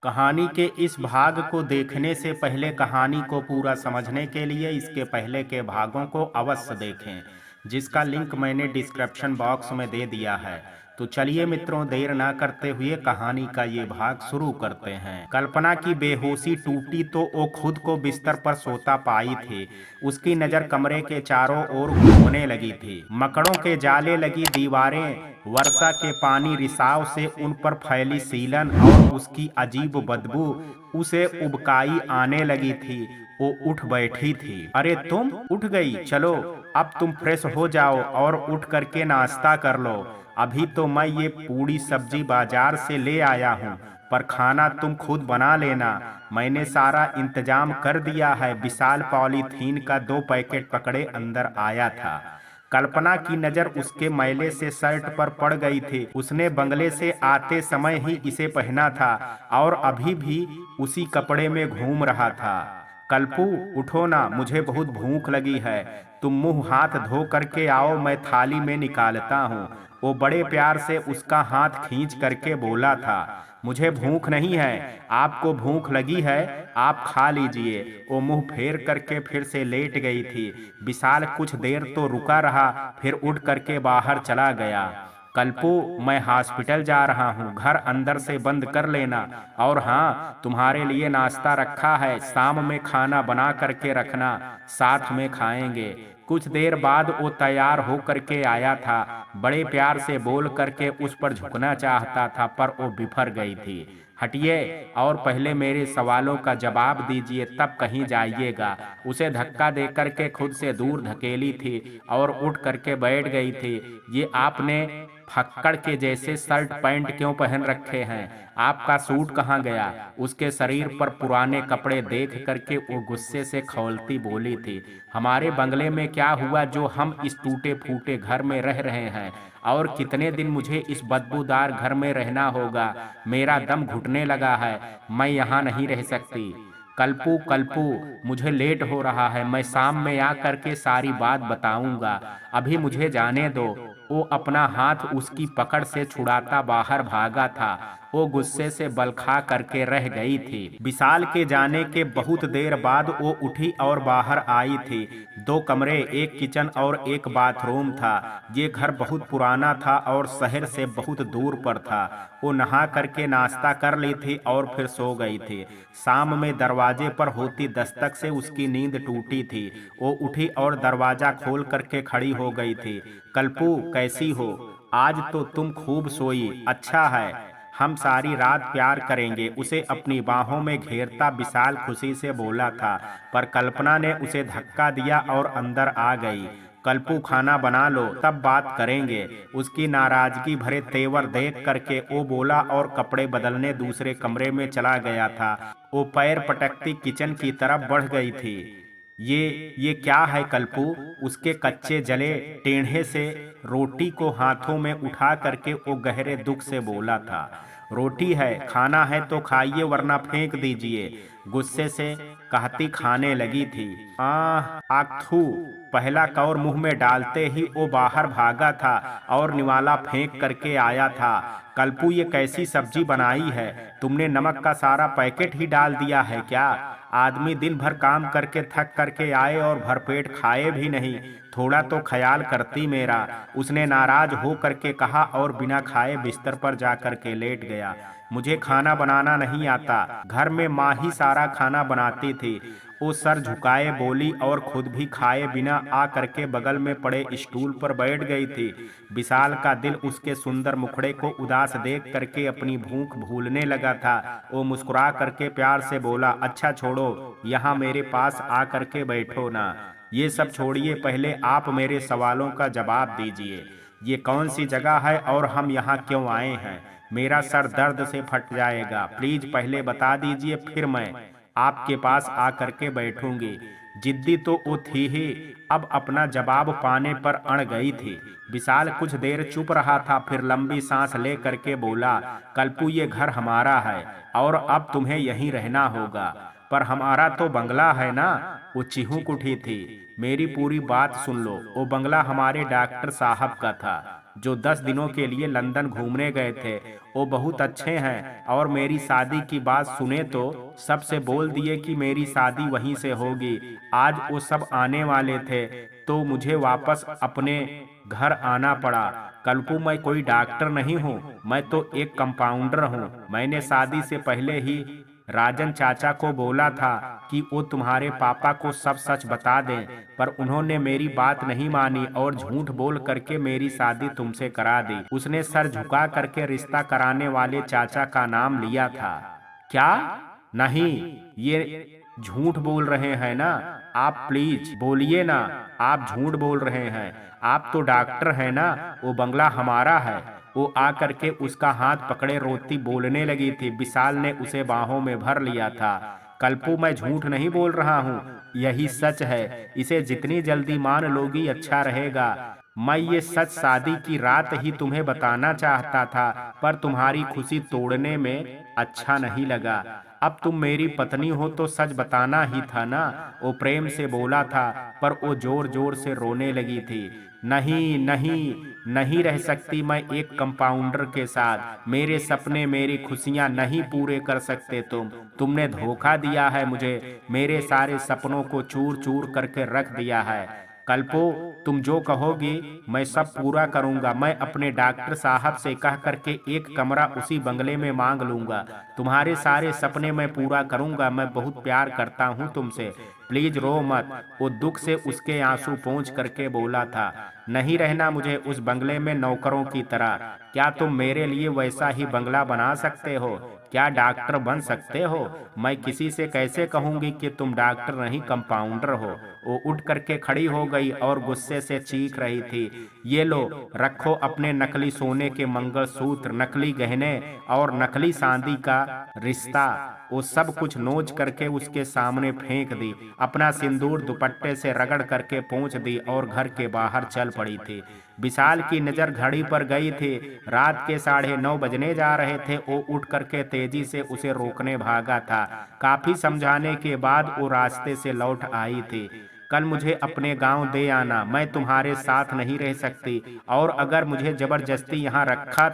कहानी के इस भाग को देखने से पहले कहानी को पूरा समझने के लिए इसके पहले के भागों को अवश्य देखें, जिसका लिंक मैंने डिस्क्रिप्शन बॉक्स में दे दिया है। तो चलिए मित्रों, देर ना करते हुए कहानी का ये भाग शुरू करते हैं। कल्पना की बेहोशी टूटी तो वो खुद को बिस्तर पर सोता पाई थी। उसकी नज़र कमरे के चारों ओर घूमने लगी थी। मकड़ों के जाले लगी दीवारें, वर्षा के पानी रिसाव से उन पर फैली सीलन और उसकी अजीब बदबू उसे उबकाई आने लगी थी। वो उठ बैठी थी। अरे तुम उठ गई, चलो अब तुम फ्रेश हो जाओ और उठ करके नाश्ता कर लो। अभी तो मैं ये पूड़ी सब्जी बाजार से ले आया हूँ, पर खाना तुम खुद बना लेना। मैंने सारा इंतजाम कर दिया है। विशाल पॉलीथीन का 2 पैकेट पकड़े अंदर आया था। कल्पना की नजर उसके मैले से शर्ट पर पड़ गई थी। उसने बंगले से आते समय ही इसे पहना था और अभी भी उसी कपड़े में घूम रहा था। कल्पू, उठो ना, मुझे बहुत भूख लगी है। तुम मुंह हाथ धो करके आओ, मैं थाली में निकालता हूँ। वो बड़े प्यार से उसका हाथ खींच करके बोला था। मुझे भूख नहीं है, आपको भूख लगी है, आप खा लीजिए। वो मुंह फेर करके फिर से लेट गई थी। विशाल कुछ देर तो रुका रहा, फिर उठ करके बाहर चला गया। कल्पू, मैं हॉस्पिटल जा रहा हूँ, घर अंदर से बंद कर लेना। और हाँ, तुम्हारे लिए नाश्ता रखा है, शाम में खाना बना करके रखना, साथ में खाएंगे। कुछ देर बाद वो तैयार हो करके आया था। बड़े प्यार से बोल करके उस पर झुकना चाहता था, पर वो बिफर गई थी। हटिए और पहले मेरे सवालों का जवाब दीजिए, तब कहीं जाइएगा। उसे धक्का दे करके खुद से दूर धकेली थी और उठ करके बैठ गई थी। ये आपने फक्कड़ के जैसे शर्ट पैंट क्यों पहन रखे हैं? आपका सूट कहाँ गया? उसके शरीर पर पुराने कपड़े देख करके वो गुस्से से खौलती बोली थी। हमारे बंगले में क्या हुआ जो हम इस टूटे फूटे घर में रह रहे हैं? और कितने दिन मुझे इस बदबूदार घर में रहना होगा? मेरा दम घुटने लगा है, मैं यहाँ नहीं रह सकती। कल्पू, कल्पू, मुझे लेट हो रहा है, मैं शाम में आ करके सारी बात बताऊंगा, अभी मुझे जाने दो। वो अपना हाथ उसकी पकड़ से छुड़ाता बाहर भागा था। वो गुस्से से बलखा करके रह गई थी। विशाल के जाने के बहुत देर बाद वो उठी और बाहर आई थी। 2 कमरे, एक किचन और एक बाथरूम था। ये घर बहुत पुराना था और शहर से बहुत दूर पर था। वो नहा करके नाश्ता कर ली थी और फिर सो गई थी। शाम में दरवाजे पर होती दस्तक से उसकी नींद टूटी थी। वो उठी और दरवाजा खोल करके खड़ी हो गई थी। कल्पू, कैसी हो? आज तो तुम खूब सोई, अच्छा है, हम सारी रात प्यार करेंगे। उसे अपनी बाहों में घेरता विशाल खुशी से बोला था, पर कल्पना ने उसे धक्का दिया और अंदर आ गई। कल्पू, खाना बना लो, तब बात करेंगे। उसकी नाराजगी भरे तेवर देख करके वो बोला और कपड़े बदलने दूसरे कमरे में चला गया था। वो पैर पटकती किचन की तरफ बढ़ गई थी। ये क्या है कल्पू? उसके कच्चे जले टेढ़े से रोटी को हाथों में उठा करके वो गहरे दुख से बोला था। रोटी है, खाना है तो खाइए वरना फेंक दीजिए, गुस्से से कहती खाने लगी थी। आखू, पहला कौर मुंह में डालते ही वो बाहर भागा था और निवाला फेंक करके आया था। कल्पू, ये कैसी सब्जी बनाई है? तुमने नमक का सारा पैकेट ही डाल दिया है क्या? आदमी दिन भर काम करके थक करके आए और भरपेट खाए भी नहीं, थोड़ा तो ख्याल करती मेरा। उसने नाराज हो करके कहा और बिना खाए बिस्तर पर जा करके लेट गया। मुझे खाना बनाना नहीं आता, घर में माँ ही सारा खाना बनाती थी। वो सर झुकाए बोली और खुद भी खाए बिना आ करके बगल में पड़े स्टूल पर बैठ गई थी। विशाल का दिल उसके सुंदर मुखड़े को उदास देख करके अपनी भूख भूलने लगा था। वो मुस्कुरा करके प्यार से बोला, अच्छा छोड़ो, यहाँ मेरे पास आ करके बैठो ना। ये सब छोड़िए, पहले आप मेरे सवालों का जवाब दीजिए। ये कौन सी जगह है और हम यहाँ क्यों आए हैं? मेरा सर दर्द से फट जाएगा, प्लीज पहले बता दीजिए, फिर मैं आपके पास आ करके बैठूंगी। जिद्दी तो वो थी ही, अब अपना जवाब पाने पर अड़ गई थी। विशाल कुछ देर चुप रहा था, फिर लंबी सांस ले करके बोला, कल्पू, ये घर हमारा है और अब तुम्हें यहीं रहना होगा। पर हमारा तो बंगला है ना? वो चिहुक उठी थी। मेरी पूरी बात सुन लो, वो बंगला हमारे डॉक्टर साहब का था। जो 10 दिनों के लिए लंदन घूमने गए थे, वो बहुत अच्छे हैं और मेरी शादी की बात सुने तो सबसे बोल दिए कि मेरी शादी वहीं से होगी। आज वो सब आने वाले थे तो मुझे वापस अपने घर आना पड़ा। कल्पू, मैं कोई डॉक्टर नहीं हूँ, मैं तो एक कंपाउंडर हूँ। मैंने शादी से पहले ही राजन चाचा को बोला था कि वो तुम्हारे पापा को सब सच बता दें, पर उन्होंने मेरी बात नहीं मानी और झूठ बोल करके मेरी शादी तुमसे करा दी। उसने सर झुका करके रिश्ता कराने वाले चाचा का नाम लिया था। क्या? नहीं, ये झूठ बोल रहे हैं ना आप? प्लीज बोलिए ना, आप झूठ बोल रहे हैं। आप तो डॉक्टर हैं ना, वो बंगला हमारा है। वो आ करके उसका हाथ पकड़े रोती बोलने लगी थी। विशाल ने उसे बाहों में भर लिया था। कल्पू, मैं झूठ नहीं बोल रहा हूँ, यही सच है। इसे जितनी जल्दी मान लोगी अच्छा रहेगा। मैं ये सच शादी की रात ही तुम्हें बताना चाहता था, पर तुम्हारी खुशी तोड़ने में अच्छा नहीं लगा। अब तुम मेरी पत्नी हो तो सच बताना ही था ना, वो प्रेम से बोला था, पर वो जोर जोर से रोने लगी थी। नहीं नहीं, नहीं रह सकती मैं एक कंपाउंडर के साथ। मेरे सपने, मेरी खुशियां नहीं पूरे कर सकते तुमने धोखा दिया है मुझे, मेरे सारे सपनों को चूर चूर करके रख दिया है। कल्पो, तुम जो कहोगी मैं सब पूरा करूंगा। मैं अपने डॉक्टर साहब से कह करके एक कमरा उसी बंगले में मांग लूंगा। तुम्हारे सारे सपने मैं पूरा करूंगा। मैं बहुत प्यार करता हूँ तुमसे, प्लीज रो मत। वो दुख से उसके आंसू पोंछ करके बोला था। नहीं रहना मुझे उस बंगले में नौकरों की तरह। क्या तुम मेरे लिए वैसा ही बंगला बना सकते हो? क्या डॉक्टर बन सकते हो? मैं किसी से कैसे कहूंगी कि तुम डॉक्टर नहीं कंपाउंडर हो? वो उठ करके खड़ी हो गई और गुस्से से चीख रही थी। ये लो, रखो अपने नकली सोने के मंगलसूत्र, नकली गहने और नकली चांदी का रिश्ता। वो सब कुछ नोच करके उसके सामने फेंक दी। अपना सिंदूर दुपट्टे से रगड़ करके पोंछ दी और घर के बाहर चल पड़ी थी। विशाल की नजर घड़ी पर गई थी। रात के 9:30 बजने जा रहे थे। वो उठ करके तेजी से उसे रोकने भागा था। काफी समझाने के बाद वो रास्ते से लौट आई थी। कल मुझे अपने गांव दे आना, मैं तुम्हारे साथ नहीं रह सकती, और अगर मुझे जबरदस्ती यहाँ रखा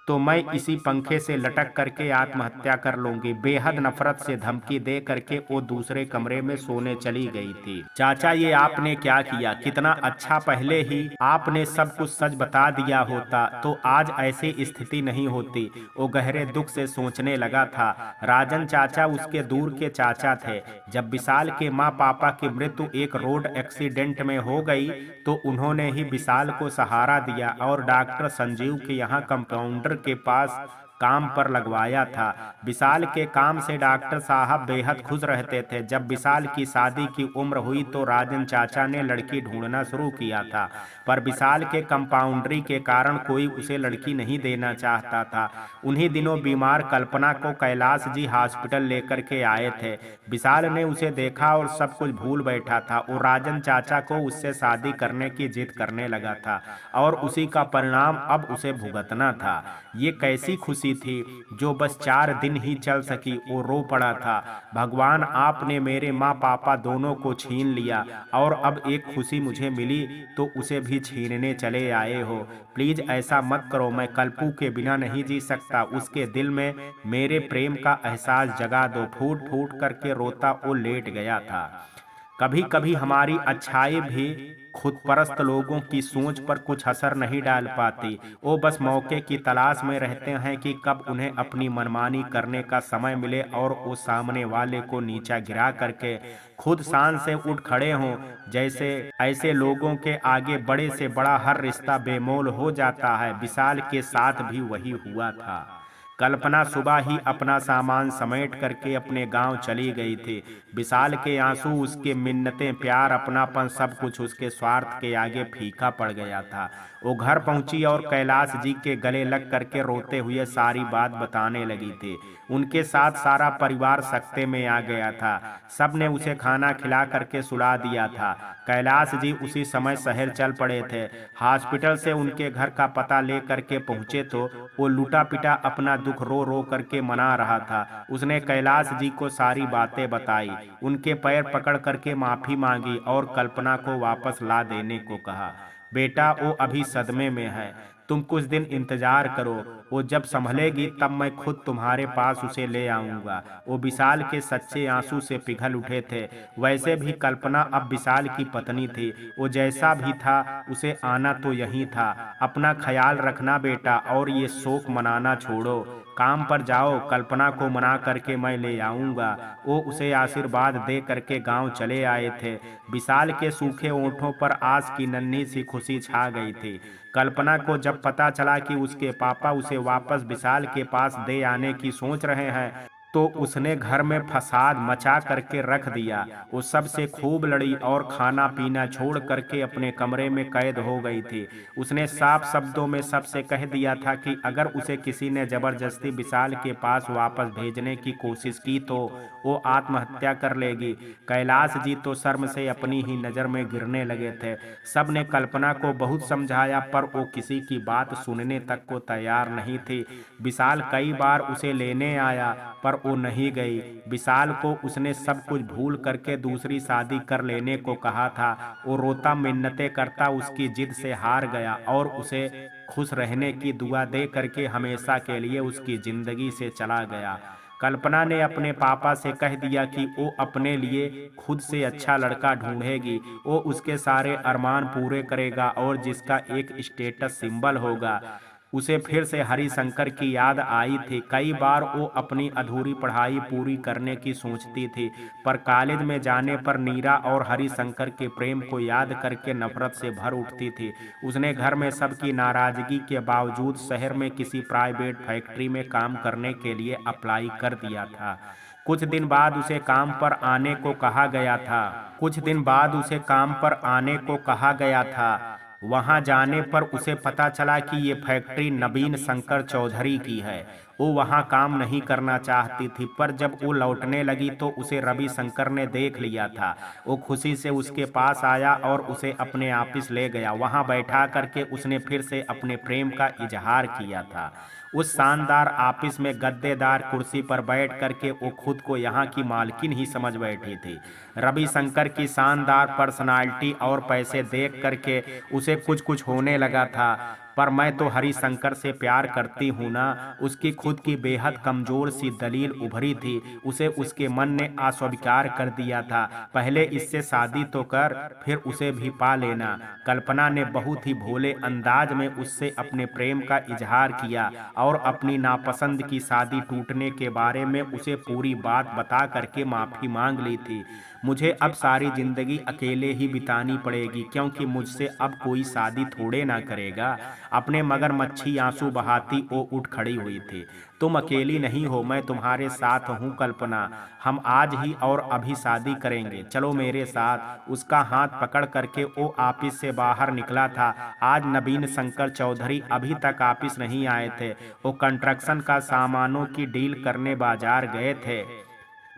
तो मैं इसी पंखे से लटक करके आत्महत्या कर लूंगी। बेहद नफरत से धमकी दे करके वो दूसरे कमरे में सोने चली गई थी। चाचा, ये आपने क्या किया? कितना अच्छा, पहले ही आपने सब कुछ सच बता दिया होता तो आज ऐसी स्थिति नहीं होती। वो गहरे दुख से सोचने लगा था। राजन चाचा उसके दूर के चाचा थे। जब विशाल के माँ पापा की मृत्यु एक रोड एक्सीडेंट में हो गई तो उन्होंने ही विशाल को सहारा दिया और डॉक्टर संजीव के यहाँ कंपाउंडर के पास काम पर लगवाया था। विशाल के काम से डॉक्टर साहब बेहद खुश रहते थे। जब विशाल की शादी की उम्र हुई तो राजन चाचा ने लड़की ढूंढना शुरू किया था, पर विशाल के कंपाउंडरी के कारण कोई उसे लड़की नहीं देना चाहता था। उन्हीं दिनों बीमार कल्पना को कैलाश जी हॉस्पिटल लेकर के आए थे। विशाल ने उसे देखा और सब कुछ भूल बैठा था। वो राजन चाचा को उससे शादी करने की जिद करने लगा था और उसी का परिणाम अब उसे भुगतना था। ये कैसी खुशी थी जो बस 4 दिन ही चल सकी। वो रो पड़ा था। भगवान, आपने मेरे माँ पापा दोनों को छीन लिया और अब एक खुशी मुझे मिली तो उसे भी छीनने चले आए हो। प्लीज ऐसा मत करो, मैं कल्पू के बिना नहीं जी सकता। उसके दिल में मेरे प्रेम का एहसास जगा दो। फूट फूट करके रोता वो लेट गया था। कभी कभी हमारी अच्छाई भी खुदपरस्त लोगों की सोच पर कुछ असर नहीं डाल पाती। वो बस मौके की तलाश में रहते हैं कि कब उन्हें अपनी मनमानी करने का समय मिले और वो सामने वाले को नीचा गिरा करके खुद शान से उठ खड़े हों। जैसे ऐसे लोगों के आगे बड़े से बड़ा हर रिश्ता बेमोल हो जाता है। विशाल के साथ भी वही हुआ था। कल्पना सुबह ही अपना सामान समेट करके अपने गांव चली गई थी। विशाल के आंसू, उसके मिन्नतें, प्यार, अपनापन, सब कुछ उसके स्वार्थ के आगे फीका पड़ गया था। वो घर पहुंची और कैलाश जी के गले लग करके रोते हुए सारी बात बताने लगी थी। उनके साथ सारा परिवार सकते में आ गया था। सबने उसे खाना खिला करके सुला दिया था। कैलाश जी उसी समय शहर चल पड़े थे। हॉस्पिटल से उनके घर का पता ले करके पहुंचे तो वो लूटा पिटा अपना दुख रो रो करके मना रहा था। उसने कैलाश जी को सारी बातें बताई, उनके पैर पकड़ करके माफी मांगी और कल्पना को वापस ला देने को कहा। बेटा, वो अभी सदमे में है, तुम कुछ दिन इंतजार करो, वो जब संभलेगी तब मैं खुद तुम्हारे पास उसे ले आऊंगा। वो विशाल के सच्चे आंसू से पिघल उठे थे। वैसे भी कल्पना अब विशाल की पत्नी थी। वो जैसा भी था उसे आना तो यही था। अपना ख्याल रखना बेटा, और ये शोक मनाना छोड़ो। काम पर जाओ, कल्पना को मना करके मैं ले आऊंगा। वो उसे आशीर्वाद दे करके गांव चले आए थे। विशाल के सूखे ओंठों पर आस की नन्ही सी खुशी छा गई थी। कल्पना को जब पता चला कि उसके पापा उसे वापस विशाल के पास दे आने की सोच रहे हैं, तो उसने घर में फसाद मचा करके रख दिया। वो सबसे खूब लड़ी और खाना पीना छोड़ करके अपने कमरे में कैद हो गई थी। उसने साफ शब्दों में सबसे कह दिया था कि अगर उसे किसी ने जबरदस्ती विशाल के पास वापस भेजने की कोशिश की तो वो आत्महत्या कर लेगी। कैलाश जी तो शर्म से अपनी ही नजर में गिरने लगे थे। सब ने कल्पना को बहुत समझाया, पर वो किसी की बात सुनने तक को तैयार नहीं थी। विशाल कई बार उसे लेने आया, पर वो नहीं गई। विशाल को उसने सब कुछ भूल करके दूसरी शादी कर लेने को कहा था। वो रोता मिन्नतें करता उसकी जिद से हार गया और उसे खुश रहने की दुआ दे करके हमेशा के लिए उसकी जिंदगी से चला गया। कल्पना ने अपने पापा से कह दिया कि वो अपने लिए खुद से अच्छा लड़का ढूंढेगी। वो उसके सारे अरमान पूरे करेगा और जिसका एक स्टेटस सिंबल होगा। उसे फिर से हरिशंकर की याद आई थी। कई बार वो अपनी अधूरी पढ़ाई पूरी करने की सोचती थी, पर कॉलेज में जाने पर नीरा और हरिशंकर के प्रेम को याद करके नफरत से भर उठती थी। उसने घर में सबकी नाराजगी के बावजूद शहर में किसी प्राइवेट फैक्ट्री में काम करने के लिए अप्लाई कर दिया था। कुछ दिन बाद उसे काम पर आने को कहा गया था। कुछ दिन बाद उसे काम पर आने को कहा गया था। वहां जाने पर उसे पता चला कि ये फैक्ट्री नवीन शंकर चौधरी की है। वो वहां काम नहीं करना चाहती थी, पर जब वो लौटने लगी तो उसे रवि शंकर ने देख लिया था। वो खुशी से उसके पास आया और उसे अपने ऑफिस ले गया। वहां बैठा करके उसने फिर से अपने प्रेम का इजहार किया था। उस शानदार ऑफिस में गद्देदार कुर्सी पर बैठ करके वो खुद को यहाँ की मालकिन ही समझ बैठी थी। रवि शंकर की शानदार पर्सनालिटी और पैसे देख करके उसे कुछ कुछ होने लगा था। पर मैं तो हरिशंकर से प्यार करती हूँ ना। उसकी खुद की बेहद कमजोर सी दलील उभरी थी। उसे उसके मन ने अस्वीकार कर दिया था। पहले इससे शादी तो कर, फिर उसे भी पा लेना। कल्पना ने बहुत ही भोले अंदाज में उससे अपने प्रेम का इजहार किया और अपनी नापसंद की शादी टूटने के बारे में उसे पूरी बात बता करके माफी मांग ली थी। मुझे अब सारी जिंदगी अकेले ही बितानी पड़ेगी, क्योंकि मुझसे अब कोई शादी थोड़े ना करेगा। अपने मगरमच्छी आंसू बहाती वो उठ खड़ी हुई थी। तुम अकेली नहीं हो, मैं तुम्हारे साथ हूँ कल्पना। हम आज ही और अभी शादी करेंगे, चलो मेरे साथ। उसका हाथ पकड़ करके वो ऑफिस से बाहर निकला था। आज नवीन शंकर चौधरी अभी तक ऑफिस नहीं आए थे। वो कंस्ट्रक्शन का सामानों की डील करने बाजार गए थे।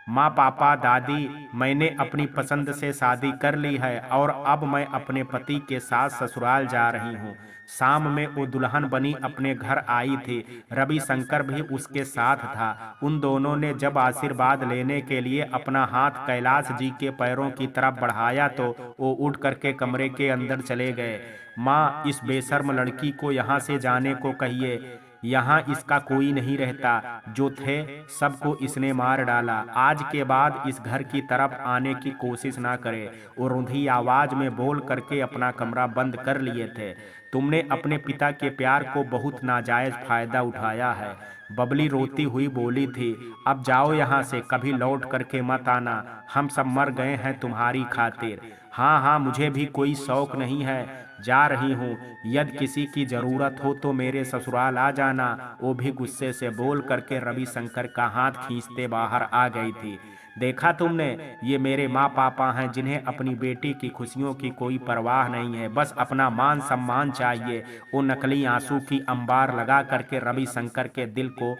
माँ, पापा, दादी, मैंने अपनी पसंद से शादी कर ली है और अब मैं अपने पति के साथ ससुराल जा रही हूँ। शाम में वो दुल्हन बनी अपने घर आई थी। रवि शंकर भी उसके साथ था। उन दोनों ने जब आशीर्वाद लेने के लिए अपना हाथ कैलाश जी के पैरों की तरफ बढ़ाया तो वो उठ करके कमरे के अंदर चले गए। माँ, इस बेशर्म लड़की को यहाँ से जाने को कहिए। यहाँ इसका कोई नहीं रहता। जो थे सबको इसने मार डाला। आज के बाद इस घर की तरफ आने की कोशिश ना करे। वो रुंधी आवाज में बोल करके अपना कमरा बंद कर लिए थे। तुमने अपने पिता के प्यार को बहुत नाजायज फायदा उठाया है, बबली रोती हुई बोली थी। अब जाओ यहाँ से, कभी लौट करके मत आना। हम सब मर गए हैं तुम्हारी खातिर। हाँ हाँ, मुझे भी कोई शौक नहीं है, जा रही हूँ। यदि किसी की जरूरत हो तो मेरे ससुराल आ जाना। वो भी गुस्से से बोल करके रवि शंकर का हाथ खींचते बाहर आ गई थी। देखा तुमने, ये मेरे माँ पापा हैं जिन्हें अपनी बेटी की खुशियों की कोई परवाह नहीं है, बस अपना मान सम्मान चाहिए। वो नकली आंसू की अंबार लगा करके रवि शंकर के दिल को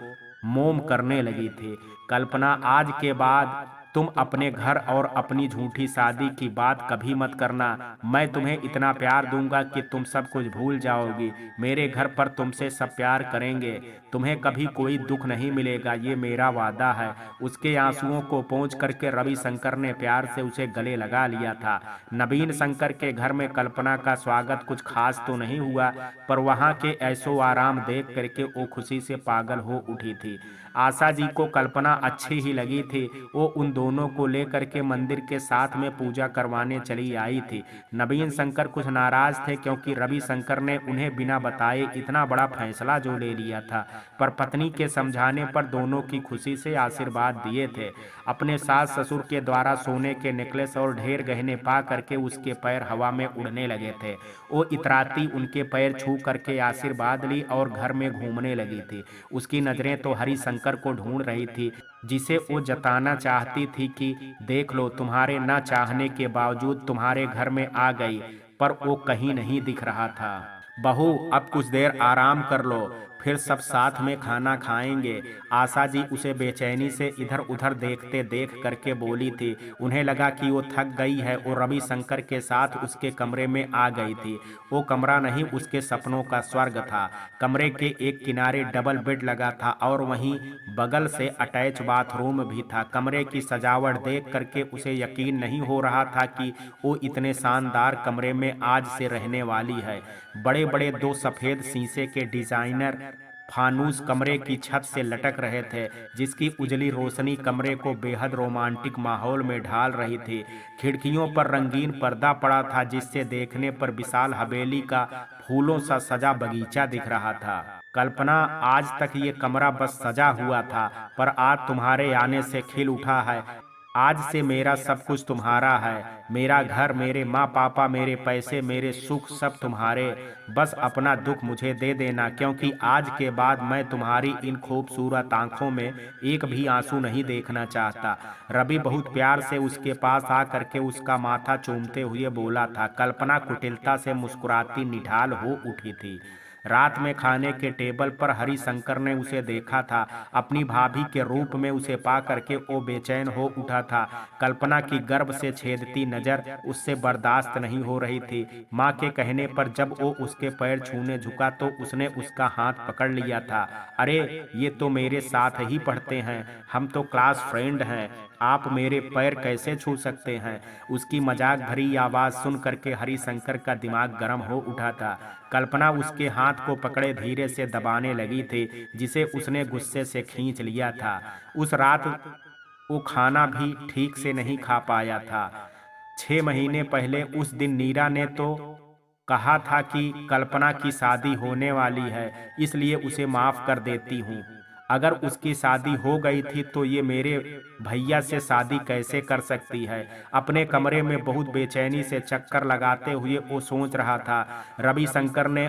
मोम करने लगी थी। कल्पना, आज के बाद तुम अपने घर और अपनी झूठी शादी की बात कभी मत करना। मैं तुम्हें इतना प्यार दूंगा कि तुम सब कुछ भूल जाओगी। मेरे घर पर तुमसे सब प्यार करेंगे। तुम्हें कभी कोई दुख नहीं मिलेगा, ये मेरा वादा है। उसके आंसुओं को पोंछ करके रविशंकर ने प्यार से उसे गले लगा लिया था। नवीन शंकर के घर में कल्पना का स्वागत कुछ खास तो नहीं हुआ, पर वहां के ऐशो आराम देख करके वो खुशी से पागल हो उठी थी। आशा जी को कल्पना अच्छी ही लगी थी। वो उन दोनों को लेकर के मंदिर के साथ में पूजा करवाने चली आई थी। नवीन शंकर कुछ नाराज थे क्योंकि रविशंकर ने उन्हें बिना बताए इतना बड़ा फैसला जो ले लिया था, पर पत्नी के समझाने पर दोनों की खुशी से आशीर्वाद दिए थे। अपने सास ससुर के द्वारा सोने के नेकलेस और ढेर गहने पा करके उसके पैर हवा में उड़ने लगे थे। वो इतराती उनके पैर छू करके आशीर्वाद ली और घर में घूमने लगी थी। उसकी नजरें तो हरिशंकर को ढूंढ रही थी, जिसे वो जताना चाहती थी कि देख लो, तुम्हारे न चाहने के बावजूद तुम्हारे घर में आ गई, पर वो कहीं नहीं दिख रहा था। बहू, अब कुछ देर आराम कर लो, फिर सब साथ में खाना खाएंगे। आशा जी उसे बेचैनी से इधर उधर देखते देख करके बोली थी। उन्हें लगा कि वो थक गई है और रविशंकर के साथ उसके कमरे में आ गई थी। वो कमरा नहीं, उसके सपनों का स्वर्ग था। कमरे के एक किनारे डबल बेड लगा था और वहीं बगल से अटैच बाथरूम भी था। कमरे की सजावट देख करके उसे यकीन नहीं हो रहा था कि वो इतने शानदार कमरे में आज से रहने वाली है। बड़े बड़े दो सफेद शीशे के डिजाइनर फानूस कमरे की छत से लटक रहे थे, जिसकी उजली रोशनी कमरे को बेहद रोमांटिक माहौल में ढाल रही थी। खिड़कियों पर रंगीन पर्दा पड़ा था, जिससे देखने पर विशाल हवेली का फूलों सा सजा बगीचा दिख रहा था। कल्पना, आज तक ये कमरा बस सजा हुआ था, पर आज तुम्हारे आने से खिल उठा है। आज से मेरा सब कुछ तुम्हारा है। मेरा घर, मेरे माँ पापा, मेरे पैसे, मेरे सुख सब तुम्हारे। बस अपना दुख मुझे दे देना, क्योंकि आज के बाद मैं तुम्हारी इन खूबसूरत आंखों में एक भी आंसू नहीं देखना चाहता। रवि बहुत प्यार से उसके पास आ करके उसका माथा चूमते हुए बोला था। कल्पना कुटिलता से मुस्कुराती निढाल हो उठी थी। रात में खाने के टेबल पर हरिशंकर ने उसे देखा था। अपनी भाभी के रूप में उसे पा करके वो बेचैन हो उठा था। कल्पना की गर्भ से छेदती नजर उससे बर्दाश्त नहीं हो रही थी। माँ के कहने पर जब वो उसके पैर छूने झुका तो उसने उसका हाथ पकड़ लिया था। अरे, ये तो मेरे साथ ही पढ़ते हैं, हम तो क्लास फ्रेंड हैं, आप मेरे पैर कैसे छू सकते हैं? उसकी मजाक भरी आवाज सुन करके हरिशंकर का दिमाग गर्म हो उठा था। कल्पना उसके हाथ को पकड़े धीरे से दबाने लगी थी, जिसे उसने गुस्से से खींच लिया था। उस रात वो खाना भी ठीक से नहीं खा पाया था। 6 महीने पहले उस दिन नीरा ने तो कहा था कि कल्पना की शादी होने वाली है, इसलिए उसे माफ कर देती हूँ। अगर उसकी शादी हो गई थी तो ये मेरे भैया से शादी कैसे कर सकती है? अपने कमरे में बहुत बेचैनी से चक्कर लगाते हुए वो सोच रहा था। रविशंकर ने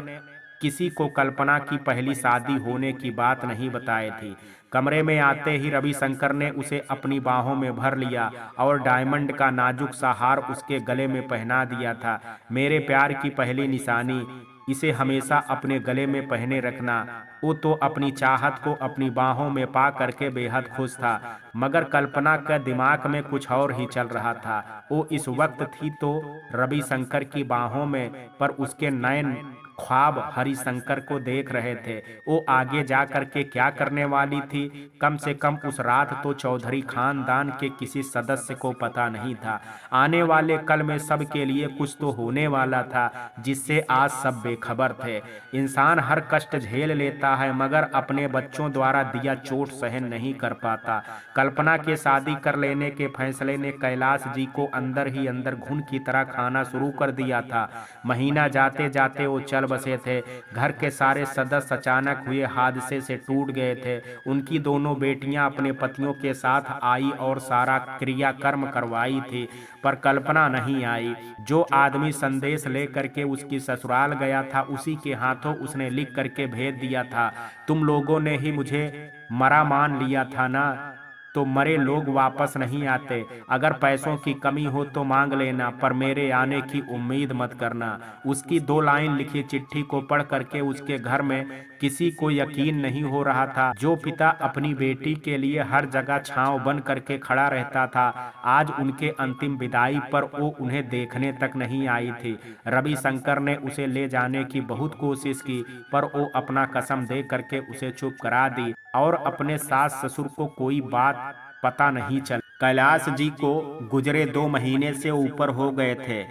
किसी को कल्पना की पहली शादी होने की बात नहीं बताई थी। कमरे में आते ही रविशंकर ने उसे अपनी बाहों में भर लिया और डायमंड का नाजुक सा हार उसके गले में पहना दिया था। मेरे प्यार की पहली निशानी, इसे हमेशा अपने गले में पहने रखना। वो तो अपनी चाहत को अपनी बाहों में पा करके बेहद खुश था, मगर कल्पना का दिमाग में कुछ और ही चल रहा था। वो इस वक्त थी तो रविशंकर की बाहों में, पर उसके नयन ख्वाब हरिशंकर को देख रहे थे। वो आगे जा करके क्या करने वाली थी, कम से कम उस रात तो चौधरी खानदान के किसी सदस्य को पता नहीं था। आने वाले कल में सब के लिए कुछ तो होने वाला था, जिससे आज सब बेखबर थे। इंसान हर कष्ट झेल लेता है, मगर अपने बच्चों द्वारा दिया चोट सहन नहीं कर पाता। कल्पना के शादी कर लेने के फैसले ने कैलाश जी को अंदर ही अंदर घुन की तरह खाना शुरू कर दिया था। महीना जाते जाते वो चल बसे थे। घर के सारे सदस्य अचानक हुए हादसे से टूट गए थे। उनकी दोनों बेटियां अपने पतियों के साथ आई और सारा क्रियाकर्म करवाई थी, पर कल्पना नहीं आई। जो आदमी संदेश लेकर के उसकी ससुराल गया था, उसी के हाथों उसने लिख करके भेज दिया था, तुम लोगों ने ही मुझे मरा मान लिया था ना, तो मरे लोग वापस नहीं आते। अगर पैसों की कमी हो तो मांग लेना, पर मेरे आने की उम्मीद मत करना। उसकी 2 लाइन लिखी चिट्ठी को पढ़ करके उसके घर में किसी को यकीन नहीं हो रहा था। जो पिता अपनी बेटी के लिए हर जगह छांव बन करके खड़ा रहता था, आज उनके अंतिम विदाई पर वो उन्हें देखने तक नहीं आई थी। रविशंकर ने उसे ले जाने की बहुत कोशिश की, पर वो अपना कसम दे करके उसे चुप करा दी और अपने सास ससुर को कोई बात पता नहीं चला। कैलाश जी को गुजरे 2 महीने से ऊपर हो गए थे।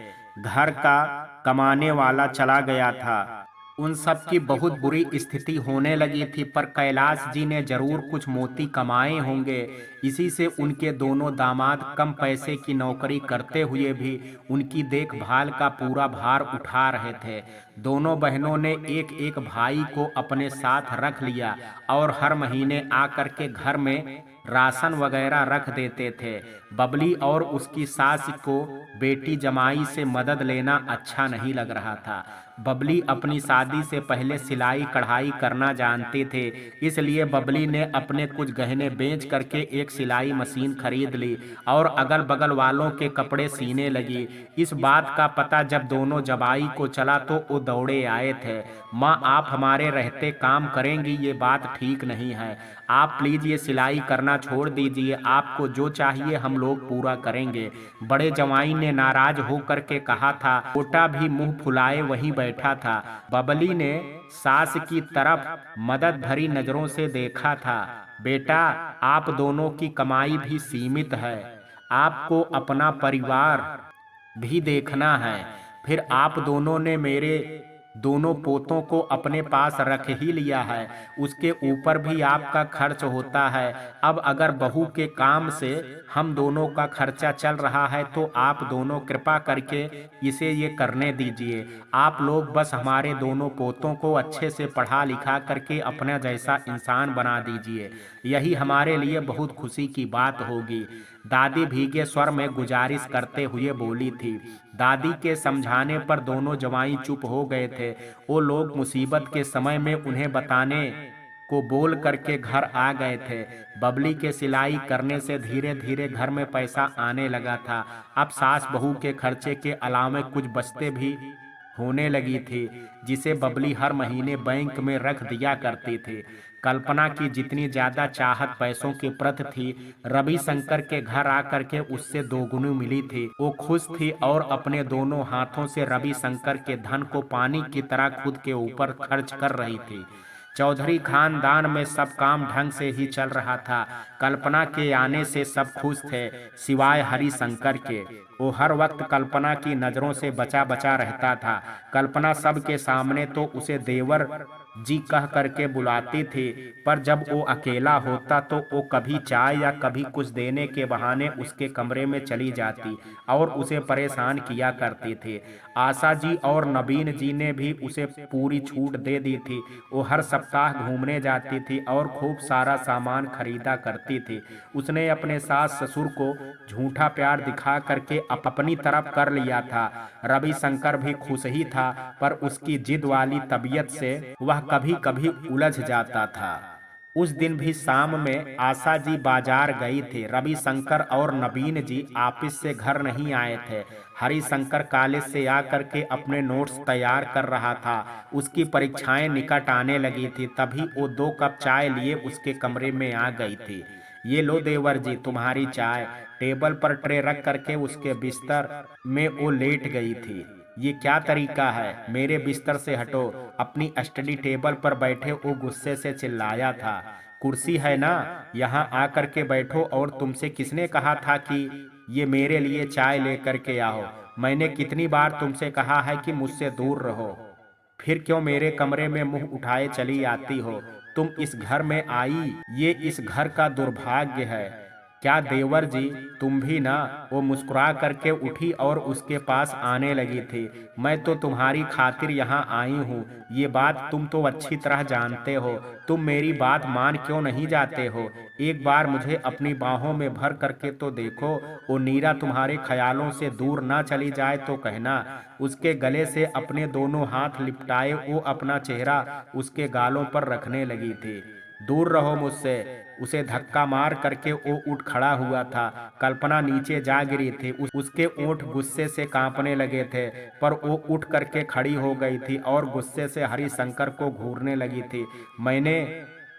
घर का कमाने वाला चला गया था। उन सब की बहुत बुरी स्थिति होने लगी थी, पर कैलाश जी ने जरूर कुछ मोती कमाए होंगे। इसी से उनके दोनों दामाद कम पैसे की नौकरी करते हुए भी उनकी देखभाल का पूरा भार उठा रहे थे। दोनों बहनों ने एक एक भाई को अपने साथ रख लिया और हर महीने आकर के घर में राशन वगैरह रख देते थे। बबली और उसकी सास को बेटी जमाई से मदद लेना अच्छा नहीं लग रहा था। बबली अपनी शादी से पहले सिलाई कढ़ाई करना जानते थे, इसलिए बबली ने अपने कुछ गहने बेच करके एक सिलाई मशीन खरीद ली और अगल बगल वालों के कपड़े सीने लगी। इस बात का पता जब दोनों जबाई को चला तो वो दौड़े आए थे। माँ, आप हमारे रहते काम करेंगी, ये बात ठीक नहीं है। आप प्लीज ये सिलाई करना छोड़ दीजिए, आपको जो चाहिए हम लोग पूरा करेंगे। बड़े जवाई ने नाराज होकर के कहा था। छोटा भी मुंह फुलाए वहीं बैठा था। बबली ने सास की तरफ मदद भरी नजरों से देखा था। बेटा, आप दोनों की कमाई भी सीमित है, आपको अपना परिवार भी देखना है। फिर आप दोनों ने मेरे दोनों पोतों को अपने पास रख ही लिया है, उसके ऊपर भी आपका खर्च होता है। अब अगर बहू के काम से हम दोनों का खर्चा चल रहा है तो आप दोनों कृपा करके इसे ये करने दीजिए। आप लोग बस हमारे दोनों पोतों को अच्छे से पढ़ा लिखा करके अपना जैसा इंसान बना दीजिए, यही हमारे लिए बहुत खुशी की बात होगी। दादी भीगे स्वर में गुजारिश करते हुए बोली थी। दादी के समझाने पर दोनों जवाई चुप हो गए थे। वो लोग मुसीबत के समय में उन्हें बताने को बोल करके घर आ गए थे। बबली के सिलाई करने से धीरे धीरे घर में पैसा आने लगा था। अब सास बहू के खर्चे के अलावे कुछ बचते भी होने लगी थी, जिसे बबली हर महीने बैंक में रख दिया करती थी। कल्पना की जितनी ज्यादा चाहत पैसों के प्रति थी, रविशंकर के घर आकर के उससे दोगुनी मिली थी। वो खुश थी और अपने दोनों हाथों से रविशंकर के धन को पानी की तरह खुद के ऊपर खर्च कर रही थी। चौधरी खानदान में सब काम ढंग से ही चल रहा था। कल्पना के आने से सब खुश थे, सिवाय हरिशंकर के। वो हर वक्त कल्पना की नजरों से बचा बचा रहता था। कल्पना सबके सामने तो उसे देवर जी कह करके बुलाती थी, पर जब वो अकेला होता तो वो कभी चाय या कभी कुछ देने के बहाने उसके कमरे में चली जाती और उसे परेशान किया करती थी। आशा जी और नवीन जी ने भी उसे पूरी छूट दे दी थी। वो हर सप्ताह घूमने जाती थी और खूब सारा सामान खरीदा करती थी। उसने अपने सास ससुर को झूठा प्यार दिखा करके अपनी तरफ कर लिया था। रविशंकर भी खुश ही था, पर उसकी जिद वाली तबीयत से वह कभी कभी उलझ जाता था। उस दिन भी शाम में आशा जी बाजार गई थी। रविशंकर और नवीन जी ऑफिस से घर नहीं आए थे। हरिशंकर कॉलेज से आकर के अपने नोट्स तैयार कर रहा था। उसकी परीक्षाएं निकट आने लगी थी। तभी वो 2 कप चाय लिए उसके कमरे में आ गई थी। ये लो देवर जी, तुम्हारी चाय। टेबल पर ट्रे रख करके उसके बिस्तर में वो लेट गई थी। ये क्या तरीका है, मेरे बिस्तर से हटो। अपनी स्टडी टेबल पर बैठे वो गुस्से से चिल्लाया था। कुर्सी है ना, यहाँ आकर के बैठो। और तुमसे किसने कहा था कि ये मेरे लिए चाय लेकर के आओ? मैंने कितनी बार तुमसे कहा है कि मुझसे दूर रहो, फिर क्यों मेरे कमरे में मुंह उठाए चली आती हो? तुम इस घर में आई, ये इस घर का दुर्भाग्य है। क्या देवर जी, तुम भी ना? वो मुस्कुरा करके उठी और उसके पास आने लगी थी। मैं तो तुम्हारी खातिर यहाँ आई हूँ, ये बात तुम तो अच्छी तरह जानते हो। तुम मेरी बात मान क्यों नहीं जाते हो? एक बार मुझे अपनी बाहों में भर करके तो देखो। वो नीरा तुम्हारे ख्यालों से दूर ना चली जाए तो कहना। उसके गले से अपने दोनों हाथ लिपटाए वो अपना चेहरा उसके गालों पर रखने लगी थी। दूर रहो मुझसे, उसे धक्का मार करके वो उठ खड़ा हुआ था। कल्पना नीचे जा गिरी थी। उसके ओंठ गुस्से से कांपने लगे थे, पर वो उठ करके खड़ी हो गई थी और गुस्से से हरिशंकर को घूरने लगी थी। मैंने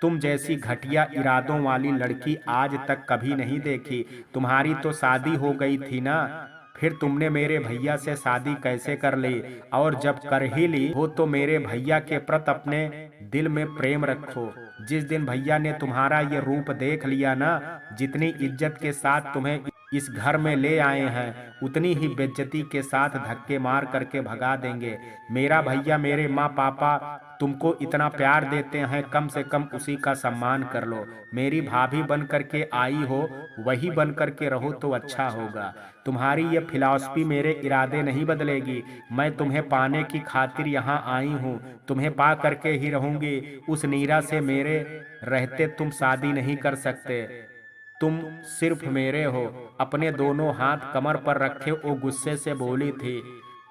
तुम जैसी घटिया इरादों वाली लड़की आज तक कभी नहीं देखी। तुम्हारी तो शादी हो गई थी ना, फिर तुमने मेरे भैया से शादी कैसे कर ली? और जब कर ही ली हो तो मेरे भैया के प्रति अपने दिल में प्रेम रखो। जिस दिन भैया ने तुम्हारा ये रूप देख लिया ना, जितनी इज्जत के साथ तुम्हें इस घर में ले आए हैं, उतनी ही बेइज्जती के साथ धक्के मार करके भगा देंगे। मेरा भैया, मेरे माँ पापा तुमको इतना प्यार देते हैं, कम से कम उसी का सम्मान कर लो। मेरी भाभी बन करके आई हो, वही बन करके रहो तो अच्छा होगा। तुम्हारी ये फिलॉसफी मेरे इरादे नहीं बदलेगी। मैं तुम्हें पाने की खातिर यहाँ आई हूँ, तुम्हें पा करके ही रहूंगी। उस नीरा से मेरे रहते तुम शादी नहीं कर सकते। तुम सिर्फ मेरे हो। अपने दोनों हाथ कमर पर रखे वो गुस्से से बोली थी।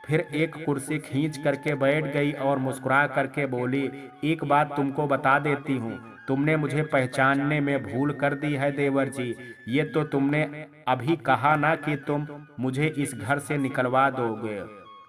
फिर एक कुर्सी खींच करके बैठ गई और मुस्कुरा करके बोली, एक बात तुमको बता देती हूँ, तुमने मुझे पहचानने में भूल कर दी है देवर जी। ये तो तुमने अभी कहा ना कि तुम मुझे इस घर से निकलवा दोगे,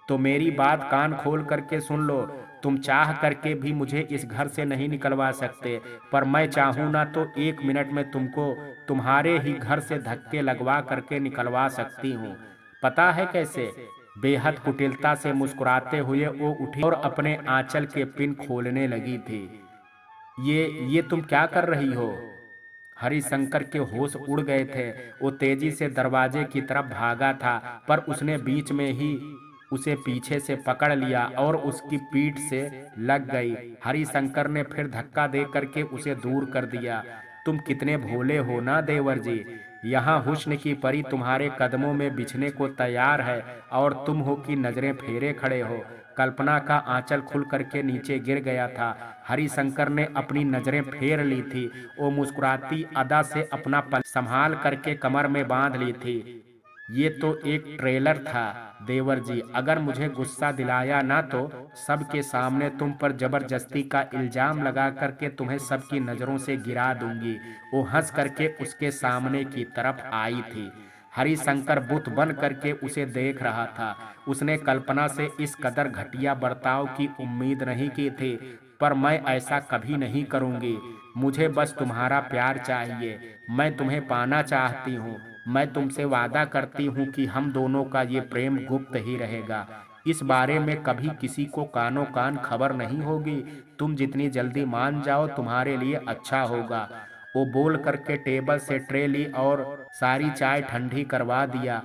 तो मेरी बात कान खोल करके सुन लो। तुम चाह करके भी मुझे इस घर से नहीं निकलवा सकते, पर मैं चाहूँ ना तो 1 मिनट में तुमको तुम्हारे ही घर से धक्के लगवा करके निकलवा सकती हूँ। पता है कैसे? बेहद कुटिलता से मुस्कुराते हुए वो उठी और अपने आंचल के पिन खोलने लगी थी। ये तुम क्या कर रही हो? हरिशंकर के होश उड़ गए थे। वो तेजी से दरवाजे की तरफ भागा था, पर उसने बीच में ही उसे पीछे से पकड़ लिया और उसकी पीठ से लग गई। हरिशंकर ने फिर धक्का दे करके उसे दूर कर दिया। तुम कितने भोले हो ना देवर जी, यहाँ हुस्न की परी तुम्हारे कदमों में बिछने को तैयार है और तुम हो कि नजरें फेरे खड़े हो। कल्पना का आंचल खुल करके नीचे गिर गया था। हरिशंकर ने अपनी नजरें फेर ली थी। वो मुस्कुराती अदा से अपना पल संभाल करके कमर में बांध ली थी। ये तो एक ट्रेलर था देवर जी, अगर मुझे गुस्सा दिलाया ना तो सबके सामने तुम पर जबरदस्ती का इल्जाम लगा करके तुम्हें सबकी नजरों से गिरा दूंगी। वो हंस करके उसके सामने की तरफ आई थी। हरिशंकर बुत बन करके उसे देख रहा था। उसने कल्पना से इस कदर घटिया बर्ताव की उम्मीद नहीं की थी, पर मैं ऐसा कभी नहीं करूंगी। मुझे बस तुम्हारा प्यार चाहिए, मैं तुम्हें पाना चाहती हूँ। मैं तुमसे वादा करती हूँ कि हम दोनों का ये प्रेम गुप्त ही रहेगा। इस बारे में कभी किसी को कानो कान खबर नहीं होगी। तुम जितनी जल्दी मान जाओ तुम्हारे लिए अच्छा होगा। वो बोल करके टेबल से ट्रे ली और सारी चाय ठंडी करवा दिया।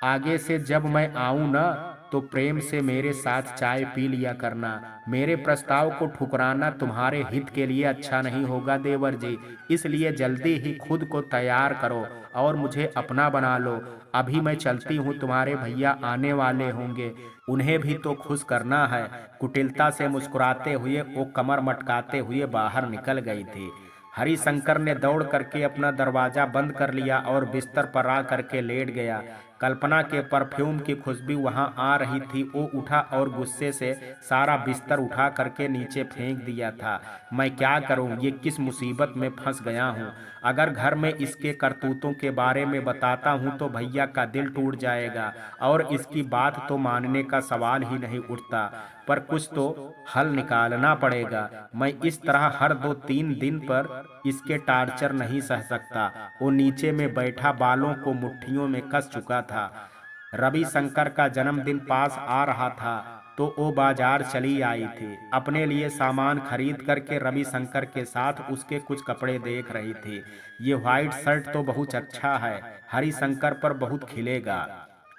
आगे से जब मैं आऊं ना तो प्रेम से मेरे साथ चाय पी लिया करना। मेरे प्रस्ताव को ठुकराना तुम्हारे हित के लिए अच्छा नहीं होगा देवर जी, इसलिए जल्दी ही खुद को तैयार करो और मुझे अपना बना लो। अभी मैं चलती हूँ, तुम्हारे भैया आने वाले होंगे, उन्हें भी तो खुश करना है। कुटिलता से मुस्कुराते हुए वो कमर मटकाते हुए बाहर निकल गई थी। हरिशंकर ने दौड़ करके अपना दरवाजा बंद कर लिया और बिस्तर पर आ करके लेट गया। कल्पना के परफ्यूम की खुशबू वहां आ रही थी। वो उठा और गुस्से से सारा बिस्तर उठा करके नीचे फेंक दिया था। मैं क्या करूं, ये किस मुसीबत में फंस गया हूं। अगर घर में इसके करतूतों के बारे में बताता हूं तो भैया का दिल टूट जाएगा और इसकी बात तो मानने का सवाल ही नहीं उठता। पर कुछ तो हल निकालना पड़ेगा। मैं इस तरह हर 2-3 दिन पर इसके टार्चर नहीं सह सकता। वो नीचे में बैठा बालों को मुट्ठियों में कस चुका था। रविशंकर का जन्मदिन पास आ रहा था तो वो बाजार चली आई थी। अपने लिए सामान खरीद करके रविशंकर के साथ उसके कुछ कपड़े देख रही थी। ये व्हाइट शर्ट तो बहुत अच्छा है, हरिशंकर पर बहुत खिलेगा,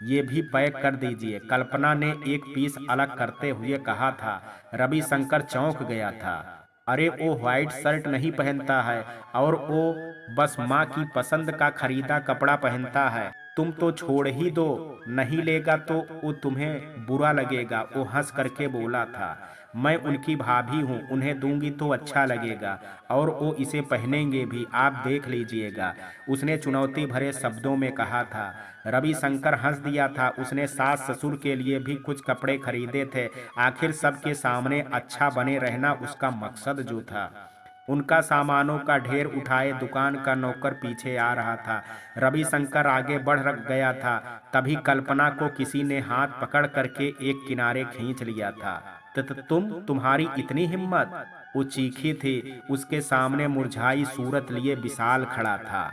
ये भी पैक कर दीजिए, कल्पना ने एक पीस अलग करते हुए कहा था। रविशंकर चौंक गया था। अरे वो व्हाइट शर्ट नहीं पहनता है और वो बस माँ की पसंद का खरीदा कपड़ा पहनता है। तुम तो छोड़ ही दो, नहीं लेगा तो वो तुम्हें बुरा लगेगा। वो हंस करके बोला था। मैं उनकी भाभी हूँ, उन्हें दूंगी तो अच्छा लगेगा और वो इसे पहनेंगे भी, आप देख लीजिएगा, उसने चुनौती भरे शब्दों में कहा था। रविशंकर हंस दिया था। उसने सास ससुर के लिए भी कुछ कपड़े खरीदे थे। आखिर सबके सामने अच्छा बने रहना उसका मकसद जो था। उनका सामानों का ढेर उठाए दुकान का नौकर पीछे आ रहा था। रविशंकर आगे बढ़ गया था, तभी कल्पना को किसी ने हाथ पकड़ करके एक किनारे खींच लिया था। तुम्हारी इतनी हिम्मत!" वो चीखी थी। उसके सामने मुरझाई सूरत लिए विशाल खड़ा था।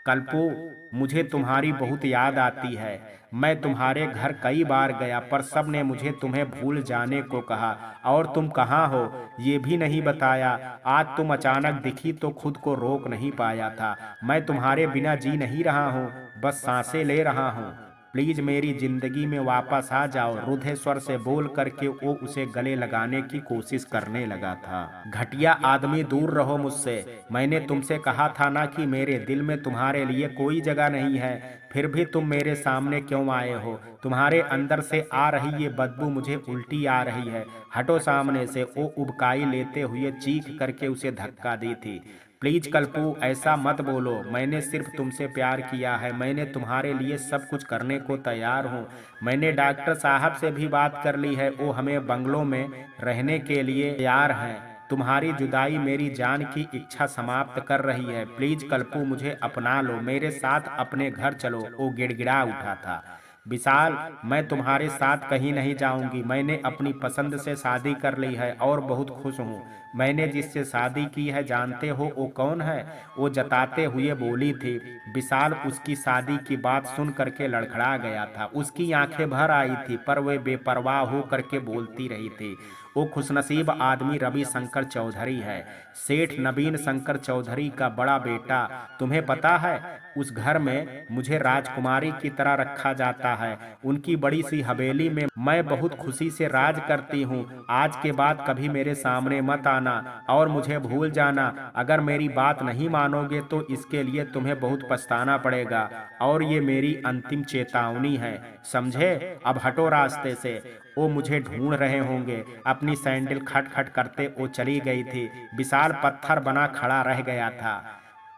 "कल्पू, मुझे तुम्हारी बहुत याद आती है। मैं तुम्हारे घर कई बार गया, पर सब ने मुझे तुम्हें भूल जाने को कहा, और तुम कहाँ हो ये भी नहीं बताया। आज तुम अचानक दिखी तो खुद को रोक नहीं पाया था। मैं तुम्हारे बिना जी नहीं रहा हूँ, बस सांसें ले रहा हूँ। प्लीज मेरी जिंदगी में वापस आ जाओ।" रुधे स्वर से बोल करके वो उसे गले लगाने की कोशिश करने लगा था। "घटिया आदमी, दूर रहो मुझसे। मैंने तुमसे कहा था ना कि मेरे दिल में तुम्हारे लिए कोई जगह नहीं है। फिर भी तुम मेरे सामने क्यों आए हो? तुम्हारे अंदर से आ रही ये बदबू मुझे उल्टी आ रही है। हटो सामने से।" वो उबकाई लेते हुए चीख करके उसे धक्का दी थी। "प्लीज कल्पू, ऐसा मत बोलो। मैंने सिर्फ तुमसे प्यार किया है। मैंने तुम्हारे लिए सब कुछ करने को तैयार हूँ। मैंने डॉक्टर साहब से भी बात कर ली है, वो हमें बंगलों में रहने के लिए तैयार हैं। तुम्हारी जुदाई मेरी जान की इच्छा समाप्त कर रही है। प्लीज कल्पू, मुझे अपना लो, मेरे साथ अपने घर चलो।" वो गिड़गिड़ा उठा था। "विशाल, मैं तुम्हारे साथ कहीं नहीं जाऊंगी। मैंने अपनी पसंद से शादी कर ली है और बहुत खुश हूँ। मैंने जिससे शादी की है जानते हो वो कौन है?" वो जताते हुए बोली थी। विशाल उसकी शादी की बात सुन करके लड़खड़ा गया था। उसकी आंखें भर आई थी, पर वे बेपरवाह हो करके बोलती रही थी। "वो खुशनसीब आदमी रविशंकर चौधरी है, सेठ नवीन शंकर चौधरी का बड़ा बेटा। तुम्हें पता है, उस घर में मुझे राजकुमारी की तरह रखा जाता है। उनकी बड़ी सी हवेली में मैं बहुत खुशी से राज करती हूँ। आज के बाद कभी मेरे सामने मत आना और मुझे भूल जाना। अगर मेरी बात नहीं मानोगे तो इसके लिए तुम्हें बहुत पछताना पड़ेगा, और ये मेरी अंतिम चेतावनी है, समझे? अब हटो रास्ते से। वो मुझे ढूंढ रहे होंगे।" अपनी सैंडल खट खट करते वो चली गई थी। विशाल पत्थर बना खड़ा रह गया था।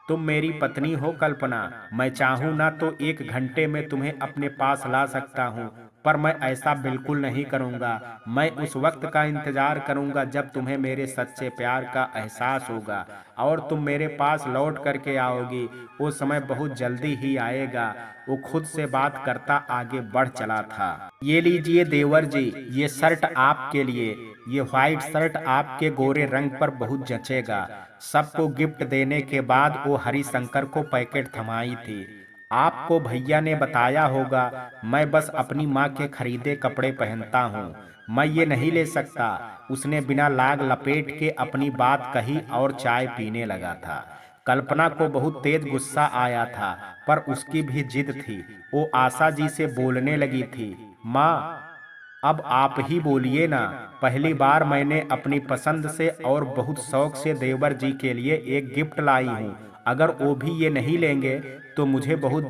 "तुम मेरी पत्नी हो कल्पना। मैं चाहूँ ना तो 1 घंटे में तुम्हें अपने पास ला सकता हूँ, पर मैं ऐसा बिल्कुल नहीं करूँगा। मैं उस वक्त का इंतजार करूँगा जब तुम्हें मेरे सच्चे प्यार का एहसास होगा, और तुम मेरे पास लौट करके आओगी। वो समय बहुत जल्दी ही आएगा।" वो खुद से बात करता आगे बढ़ चला था। "ये लीजिए देवर जी, ये शर्ट आपके लिए। ये व्हाइट शर्ट आपके गोरे रंग पर बहुत जचेगा।" सबको गिफ्ट देने के बाद वो हरिशंकर को पैकेट थमाई थी। "आपको भैया ने बताया होगा, मैं बस अपनी माँ के खरीदे कपड़े पहनता हूँ। मैं ये नहीं ले सकता।" उसने बिना लाग लपेट के अपनी बात कही और चाय पीने लगा था। कल्पना को बहुत तेज गुस्सा आया था, पर उसकी भी जिद थी। वो आशा जी से बोलने लगी थी। "माँ, अब आप ही बोलिए ना। पहली बार मैंने अपनी पसंद से और बहुत शौक से देवर जी के लिए एक गिफ्ट लाई हूँ। अगर वो भी ये नहीं लेंगे तो मुझे बहुत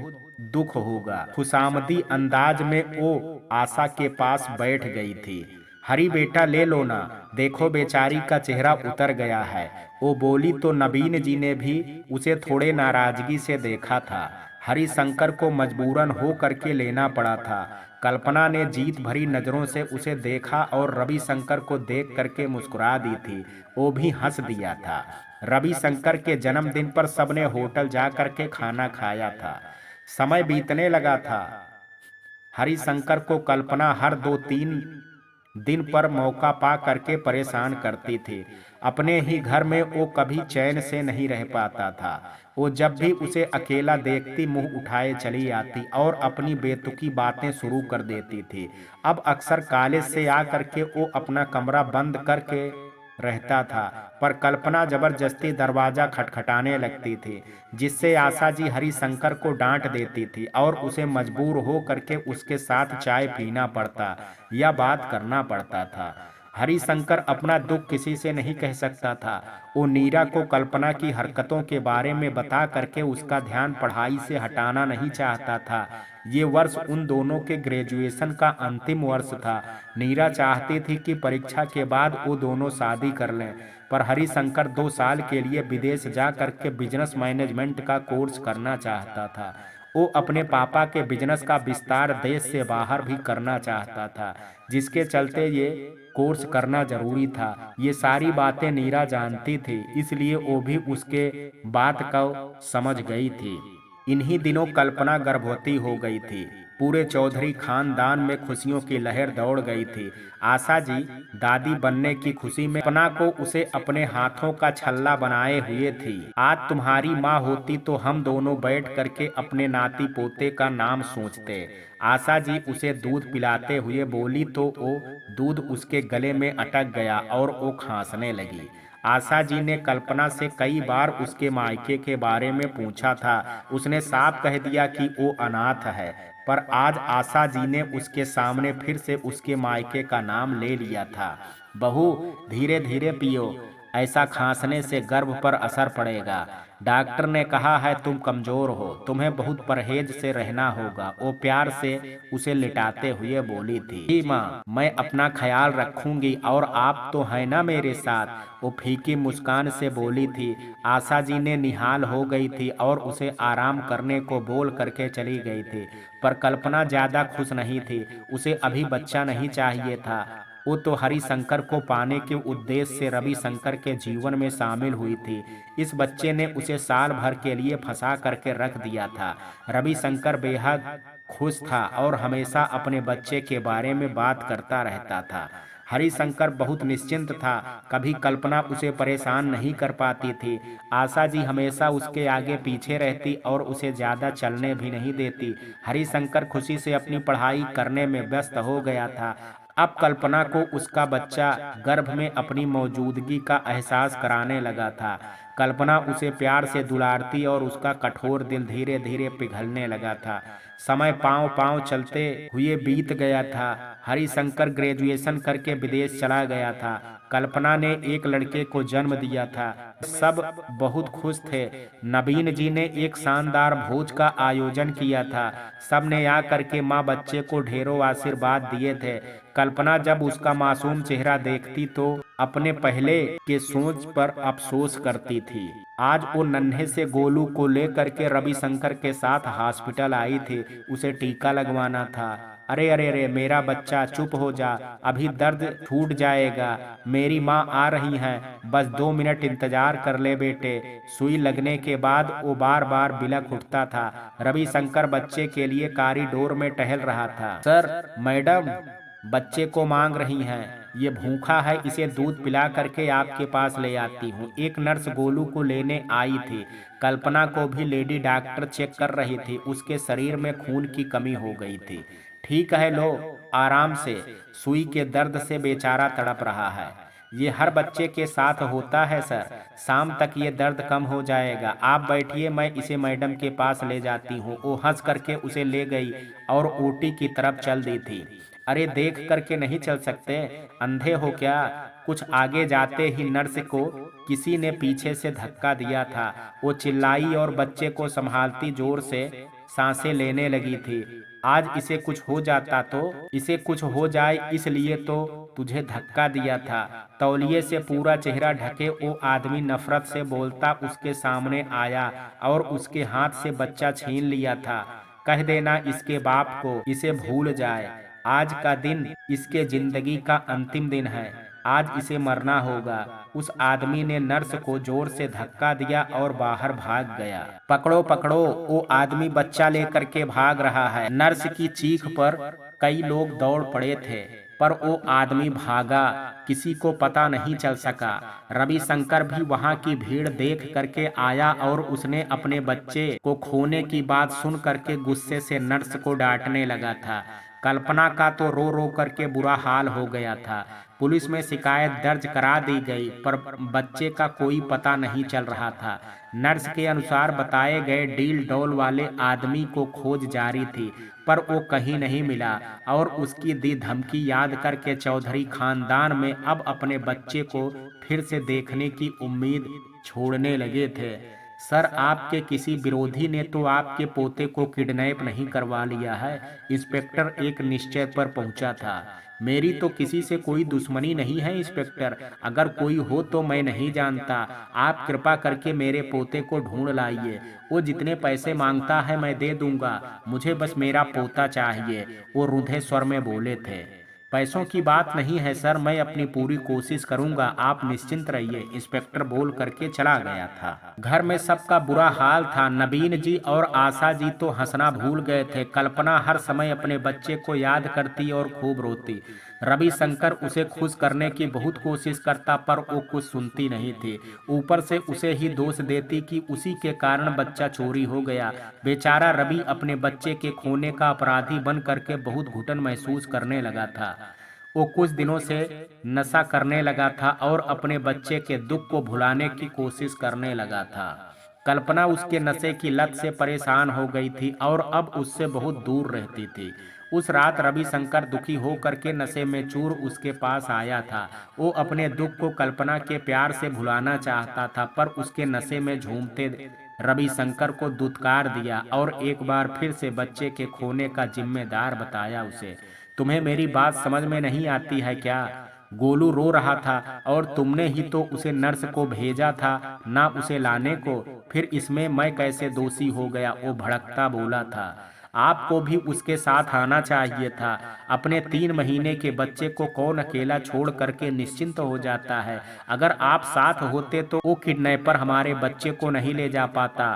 दुख होगा।" खुशामदी अंदाज में वो आशा के पास बैठ गई थी। "हरी बेटा, ले लो ना। देखो बेचारी का चेहरा उतर गया है।" वो बोली तो नवीन जी ने भी उसे थोड़े नाराजगी से देखा था। हरिशंकर को मजबूरन हो करके लेना पड़ा था। कल्पना ने जीत भरी नजरों से उसे देखा और रविशंकर को देख करके मुस्कुरा दी थी। वो भी हंस दिया था। रविशंकर के जन्मदिन पर सबने होटल जा करके खाना खाया था। समय बीतने लगा था। हरिशंकर को कल्पना हर 2-3 दिन पर मौका पा करके परेशान करती थी। अपने ही घर में वो कभी चैन से नहीं रह पाता था। वो जब भी उसे अकेला देखती मुंह उठाए चली आती और अपनी बेतुकी बातें शुरू कर देती थी। अब अक्सर कॉलेज से आ करके वो अपना कमरा बंद करके रहता था, पर कल्पना जबरदस्ती दरवाजा खटखटाने लगती थी, जिससे आशा जी हरिशंकर को डांट देती थी और उसे मजबूर हो करके उसके साथ चाय पीना पड़ता या बात करना पड़ता था। हरिशंकर अपना दुख किसी से नहीं कह सकता था। वो नीरा को कल्पना की हरकतों के बारे में बता करके उसका ध्यान पढ़ाई से हटाना नहीं चाहता था। ये वर्ष उन दोनों के ग्रेजुएशन का अंतिम वर्ष था। नीरा चाहती थी कि परीक्षा के बाद वो दोनों शादी कर लें, पर हरिशंकर 2 साल के लिए विदेश जा करके बिजनेस मैनेजमेंट का कोर्स करना चाहता था। वो अपने पापा के बिजनेस का विस्तार देश से बाहर भी करना चाहता था, जिसके चलते ये कोर्स करना जरूरी था। ये सारी बातें नीरा जानती थी, इसलिए वो भी उसके बात को समझ गई थी। इन्हीं दिनों कल्पना गर्भवती हो गई थी। पूरे चौधरी खानदान में खुशियों की लहर दौड़ गई थी। आशा जी दादी बनने की खुशी में कल्पना को उसे अपने हाथों का छल्ला बनाए हुए थी। आज तुम्हारी माँ होती तो हम दोनों बैठ करके अपने नाती पोते का नाम सोचते। आशा जी उसे दूध पिलाते हुए बोली तो वो दूध उसके गले में अटक गया और वो खांसने लगी। आशा जी ने कल्पना से कई बार उसके मायके के बारे में पूछा था। उसने साफ कह दिया कि वो अनाथ है, पर आज आशा जी ने उसके सामने फिर से उसके मायके का नाम ले लिया था। बहू, धीरे धीरे पियो, ऐसा खांसने से गर्भ पर असर पड़ेगा। डॉक्टर ने कहा है तुम कमजोर हो, तुम्हें बहुत परहेज से रहना होगा। वो प्यार से उसे लिटाते हुए बोली थी। जी माँ, मैं अपना ख्याल रखूंगी और आप तो है ना मेरे साथ। वो फीकी मुस्कान से बोली थी। आशा जी ने निहाल हो गई थी और उसे आराम करने को बोल करके चली गई थी, पर कल्पना ज्यादा खुश नहीं थी। उसे अभी बच्चा नहीं चाहिए था। वो तो हरिशंकर को पाने के उद्देश्य से रविशंकर के जीवन में शामिल हुई थी। इस बच्चे ने उसे साल भर के लिए फंसा करके रख दिया था। रविशंकर बेहद खुश था और हमेशा अपने बच्चे के बारे में बात करता रहता था। हरिशंकर बहुत निश्चिंत था, कभी कल्पना उसे परेशान नहीं कर पाती थी। आशा जी हमेशा उसके आगे पीछे रहती और उसे ज्यादा चलने भी नहीं देती। हरिशंकर खुशी से अपनी पढ़ाई करने में व्यस्त हो गया था। अब कल्पना को उसका बच्चा गर्भ में अपनी मौजूदगी का एहसास कराने लगा था। कल्पना उसे प्यार से दुलारती और उसका कठोर दिल धीरे धीरे पिघलने लगा था। समय पांव पांव चलते हुए बीत गया था। हरिशंकर ग्रेजुएशन करके विदेश चला गया था। कल्पना ने एक लड़के को जन्म दिया था। सब बहुत खुश थे। नवीन जी ने एक शानदार भोज का आयोजन किया था। सब ने आ करके माँ बच्चे को ढेरों आशीर्वाद दिए थे। कल्पना जब उसका मासूम चेहरा देखती तो अपने पहले के सोच पर अफसोस करती थी। आज वो नन्हे से गोलू को लेकर के रविशंकर के साथ हॉस्पिटल आई थी। उसे टीका लगवाना था। अरे अरे अरे मेरा बच्चा, चुप हो जा, अभी दर्द छूट जाएगा। मेरी माँ आ रही हैं, बस 2 मिनट इंतजार कर ले बेटे। सुई लगने के बाद वो बार बार बिलख उठता था। रविशंकर बच्चे के लिए कॉरिडोर में टहल रहा था। सर, मैडम बच्चे को मांग रही हैं, ये भूखा है, इसे दूध पिला करके आपके पास ले आती हूँ। एक नर्स गोलू को लेने आई थी। कल्पना को भी लेडी डॉक्टर चेक कर रही थी। उसके शरीर में खून की कमी हो गई थी। ठीक है, लो आराम से। सुई के दर्द से बेचारा तड़प रहा है। ये हर बच्चे के साथ होता है सर। शाम तक ये दर्द कम हो जाएगा। आप बैठिए, मैं इसे मैडम के पास ले जाती हूँ। वो हंस करके उसे ले गई और ओटी की तरफ चल दी थी। अरे देख करके नहीं चल सकते, अंधे हो क्या? कुछ आगे जाते ही नर्स को किसी ने पीछे से धक्का दिया था। वो चिल्लाई और बच्चे को संभालती जोर से सांसें लेने लगी थी। आज इसे कुछ हो जाता तो, इसे कुछ हो जाए इसलिए तो तुझे धक्का दिया था। तौलिए से पूरा चेहरा ढके वो आदमी नफरत से बोलता उसके सामने आया और उसके हाथ से बच्चा छीन लिया था। कह देना इसके बाप को, इसे भूल जाए। आज का दिन इसके जिंदगी का अंतिम दिन है। आज इसे मरना होगा। उस आदमी ने नर्स को जोर से धक्का दिया और बाहर भाग गया। पकड़ो पकड़ो, वो आदमी बच्चा लेकर के भाग रहा है। नर्स की चीख पर कई लोग दौड़ पड़े थे, पर वो आदमी भागा, किसी को पता नहीं चल सका। रविशंकर भी वहां की भीड़ देख करके आया और उसने अपने बच्चे को खोने की बात सुन करके गुस्से से नर्स को डांटने लगा था। कल्पना का तो रो रो करके बुरा हाल हो गया था। पुलिस में शिकायत दर्ज करा दी गई, पर बच्चे का कोई पता नहीं चल रहा था। नर्स के अनुसार बताए गए डील डॉल वाले आदमी को खोज जारी थी, पर वो कहीं नहीं मिला और उसकी दी धमकी याद करके चौधरी खानदान में अब अपने बच्चे को फिर से देखने की उम्मीद छोड़ने लगे थे। सर, आपके किसी विरोधी ने तो आपके पोते को किडनैप नहीं करवा लिया है? इंस्पेक्टर एक निश्चय पर पहुंचा था। मेरी तो किसी से कोई दुश्मनी नहीं है इंस्पेक्टर, अगर कोई हो तो मैं नहीं जानता। आप कृपा करके मेरे पोते को ढूंढ लाइए। वो जितने पैसे मांगता है मैं दे दूंगा, मुझे बस मेरा पोता चाहिए, वो रूंधे स्वर में बोले थे। पैसों की बात नहीं है सर, मैं अपनी पूरी कोशिश करूंगा, आप निश्चिंत रहिए, इंस्पेक्टर बोल करके चला गया था। घर में सबका बुरा हाल था। नवीन जी और आशा जी तो हंसना भूल गए थे। कल्पना हर समय अपने बच्चे को याद करती और खूब रोती। रविशंकर उसे खुश करने की बहुत कोशिश करता, पर वो कुछ सुनती नहीं थी। ऊपर से उसे ही दोष देती कि उसी के कारण बच्चा चोरी हो गया। बेचारा रवि अपने बच्चे के खोने का अपराधी बन करके बहुत घुटन महसूस करने लगा था। वो कुछ दिनों से नशा करने लगा था और अपने बच्चे के दुख को भुलाने की कोशिश करने लगा था। कल्पना उसके नशे की लत से परेशान हो गई थी और अब उससे बहुत दूर रहती थी। उस रात रविशंकर दुखी होकर के नशे में चूर उसके पास आया था। वो अपने दुख को कल्पना के प्यार से भुलाना चाहता था, पर उसके नशे में झूमते रविशंकर को दुत्कार दिया और एक बार फिर से बच्चे के खोने का जिम्मेदार बताया उसे। तुम्हें मेरी बात समझ में नहीं आती है क्या? गोलू रो रहा था और तुमने ही तो उसे नर्स को भेजा था ना उसे लाने को, फिर इसमें मैं कैसे दोषी हो गया? वो भड़कता बोला था। आपको भी उसके साथ आना चाहिए था। अपने 3 महीने के बच्चे को कौन अकेला छोड़ करके निश्चिंत हो जाता है? अगर आप साथ होते तो वो किडनैपर हमारे बच्चे को नहीं ले जा पाता।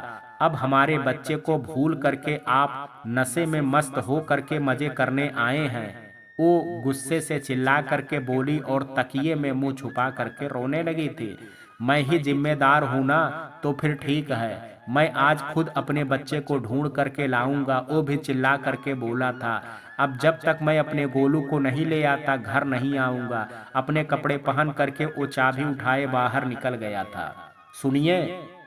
अब हमारे बच्चे को भूल करके आप नशे में मस्त हो करके मजे करने आए हैं। वो गुस्से से चिल्ला करके बोली और तकिए में मुंह छुपा करके रोने लगी थी। मैं ही जिम्मेदार हूं ना, तो फिर ठीक है, मैं आज खुद अपने बच्चे को ढूंढ करके लाऊंगा, वो भी चिल्ला करके बोला था। अब जब तक मैं अपने गोलू को नहीं ले आता घर नहीं आऊंगा। अपने कपड़े पहन करके वो चाबी उठाए बाहर निकल गया था। सुनिए,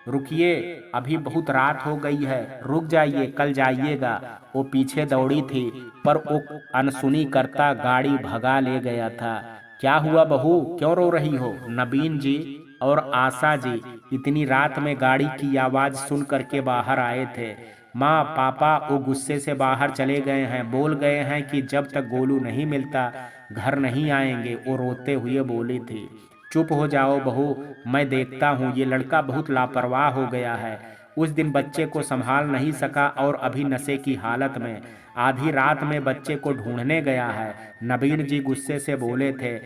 रुकिए, अभी बहुत रात हो गई है, रुक जाइए, कल जाइएगा। वो पीछे दौड़ी थी, पर वो अनसुनी करता गाड़ी भगा ले गया था। क्या हुआ बहू, क्यों रो रही हो? नवीन जी और आशा जी इतनी रात में गाड़ी की आवाज सुन करके बाहर आए थे। माँ पापा वो गुस्से से बाहर चले गए हैं, बोल गए हैं कि जब तक गोलू नहीं मिलता घर नहीं आएंगे, वो रोते हुए बोली थी। चुप हो जाओ बहू, मैं देखता हूँ, ये लड़का बहुत लापरवाह हो गया है। उस दिन बच्चे को संभाल नहीं सका और अभी नशे की हालत में आधी रात में बच्चे को ढूंढने गया है। नवीन जी गुस्से से बोले थे।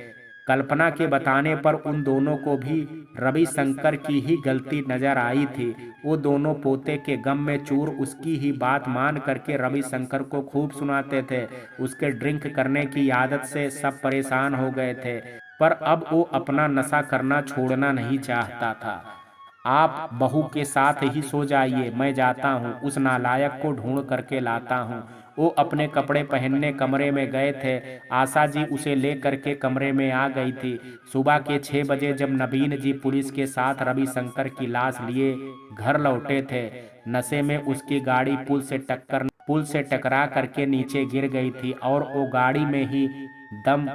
कल्पना के बताने पर उन दोनों को भी रविशंकर की ही गलती नजर आई थी। वो दोनों पोते के गम में चूर उसकी ही बात मान करके रविशंकर को खूब सुनाते थे। उसके ड्रिंक करने की आदत से सब परेशान हो गए थे, पर अब वो अपना नशा करना छोड़ना नहीं चाहता था। आप बहू के साथ ही सो जाइए, मैं जाता हूँ, उस नालायक को ढूंढ करके लाता हूँ। वो अपने कपड़े पहनने कमरे में गए थे। आशा जी उसे ले करके कमरे में आ गई थी। सुबह के 6 बजे जब नवीन जी पुलिस के साथ रविशंकर की लाश लिए घर लौटे थे, नशे में उसकी गाड़ी पुल से टकरा करके नीचे गिर गई थी और वो गाड़ी में ही दम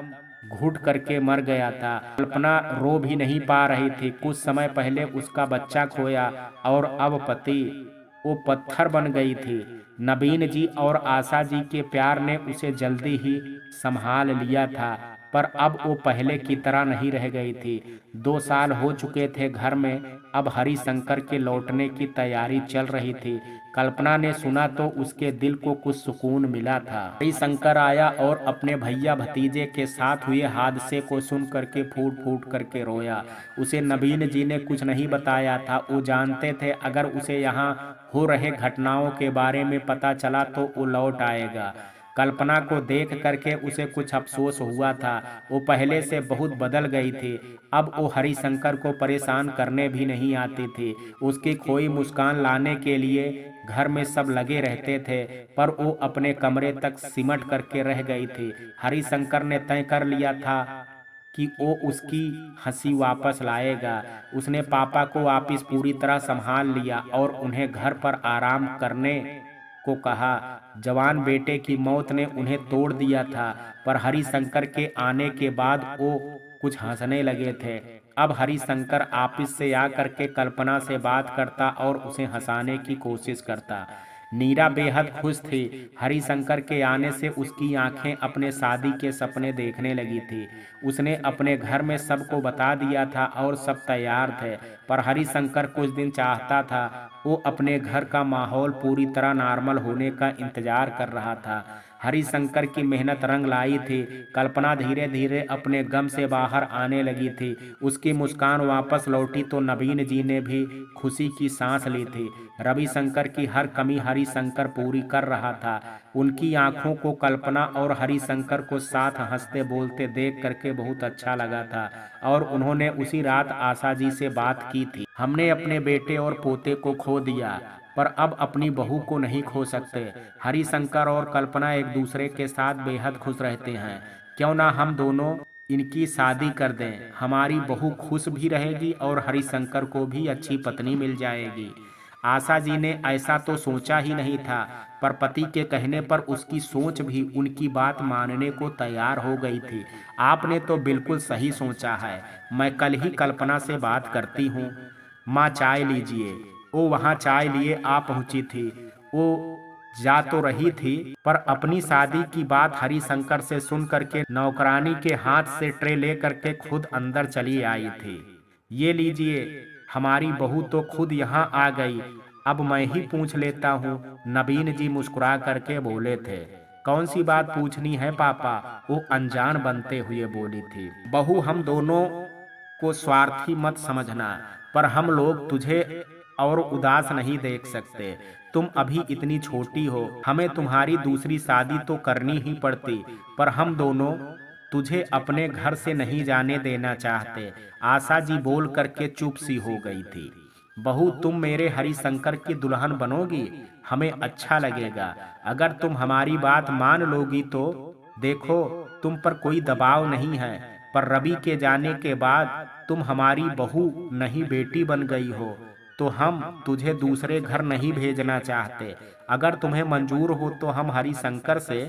घुट करके मर गया था। कल्पना रो भी नहीं पा रही थी। कुछ समय पहले उसका बच्चा खोया और अब पति वो पत्थर बन गई थी। नवीन जी और आशा जी के प्यार ने उसे जल्दी ही संभाल लिया था, पर अब वो पहले की तरह नहीं रह गई थी। 2 साल हो चुके थे घर में, अब हरिशंकर के लौटने की तैयारी चल रही थी। कल्पना ने सुना तो उसके दिल को कुछ सुकून मिला था। हरिशंकर आया और अपने भैया भतीजे के साथ हुए हादसे को सुन करके फूट फूट करके रोया। उसे नवीन जी ने कुछ नहीं बताया था। वो जानते थे अगर उसे यहाँ हो रहे घटनाओं के बारे में पता चला तो वो लौट आएगा। कल्पना को देख करके उसे कुछ अफसोस हुआ था। वो पहले से बहुत बदल गई थी। अब वो हरिशंकर को परेशान करने भी नहीं आती थी। उसकी खोई मुस्कान लाने के लिए घर में सब लगे रहते थे, पर वो अपने कमरे तक सिमट करके रह गई थी। हरिशंकर ने तय कर लिया था कि वो उसकी हंसी वापस लाएगा। उसने पापा को वापिस पूरी तरह संभाल लिया और उन्हें घर पर आराम करने को कहा। जवान बेटे की मौत ने उन्हें तोड़ दिया था, पर हरिशंकर के आने के बाद वो कुछ हंसने लगे थे। अब हरिशंकर ऑफिस से आकर के कल्पना से बात करता और उसे हंसाने की कोशिश करता। नीरा बेहद खुश थी। हरिशंकर के आने से उसकी आंखें अपने शादी के सपने देखने लगी थी। उसने अपने घर में सबको बता दिया था और सब तैयार थे, पर हरिशंकर कुछ दिन चाहता था। वो अपने घर का माहौल पूरी तरह नॉर्मल होने का इंतजार कर रहा था। हरिशंकर की मेहनत रंग लाई थी। कल्पना धीरे धीरे अपने गम से बाहर आने लगी थी। उसकी मुस्कान वापस लौटी तो नवीन जी ने भी खुशी की सांस ली थी। रविशंकर की हर कमी हरिशंकर पूरी कर रहा था। उनकी आंखों को कल्पना और हरिशंकर को साथ हंसते बोलते देख करके बहुत अच्छा लगा था और उन्होंने उसी रात आशा जी से बात की थी। हमने अपने बेटे और पोते को खो दिया, पर अब अपनी बहू को नहीं खो सकते। हरिशंकर और कल्पना एक दूसरे के साथ बेहद खुश रहते हैं। क्यों ना हम दोनों इनकी शादी कर दें। हमारी बहू खुश भी रहेगी और हरिशंकर को भी अच्छी पत्नी मिल जाएगी। आशा जी ने ऐसा तो सोचा ही नहीं था, पर पति के कहने पर उसकी सोच भी उनकी बात मानने को तैयार हो गई थी। आपने तो बिल्कुल सही सोचा है। मैं कल ही कल्पना से बात करती हूँ। माँ चाय लीजिए। वो वहाँ चाय लिए आ पहुँची थी। वो जा तो रही थी, पर अपनी शादी की बात हरिशंकर से सुन करके नौकरानी के हाथ से ट्रे ले करके खुद अंदर चली आई थी। ये लीजिए, हमारी बहू तो खुद यहाँ आ गई। अब मैं ही पूछ लेता हूँ, नवीन जी मुस्कुरा करके बोले थे। कौन सी बात पूछनी है पापा? वो अनजान बनते हुए बोली थी। बहू, हम दोनों को स्वार्थी मत समझना, पर हम लोग तुझे और उदास नहीं देख सकते। तुम अभी इतनी छोटी हो, हमें तुम्हारी दूसरी शादी तो करनी ही पड़ती, पर हम दोनों तुझे अपने घर से नहीं जाने देना चाहते। आशा जी बोल करके चुप सी हो गई थी। बहू, तुम मेरे हरिशंकर की दुल्हन बनोगी, हमें अच्छा लगेगा। अगर तुम हमारी बात मान लोगी तो देखो, तुम पर कोई दबाव नहीं है, पर रवि के जाने के बाद तुम हमारी बहू नहीं बेटी बन गई हो, तो हम तुझे दूसरे घर नहीं भेजना चाहते। अगर तुम्हें मंजूर हो तो हम हरिशंकर से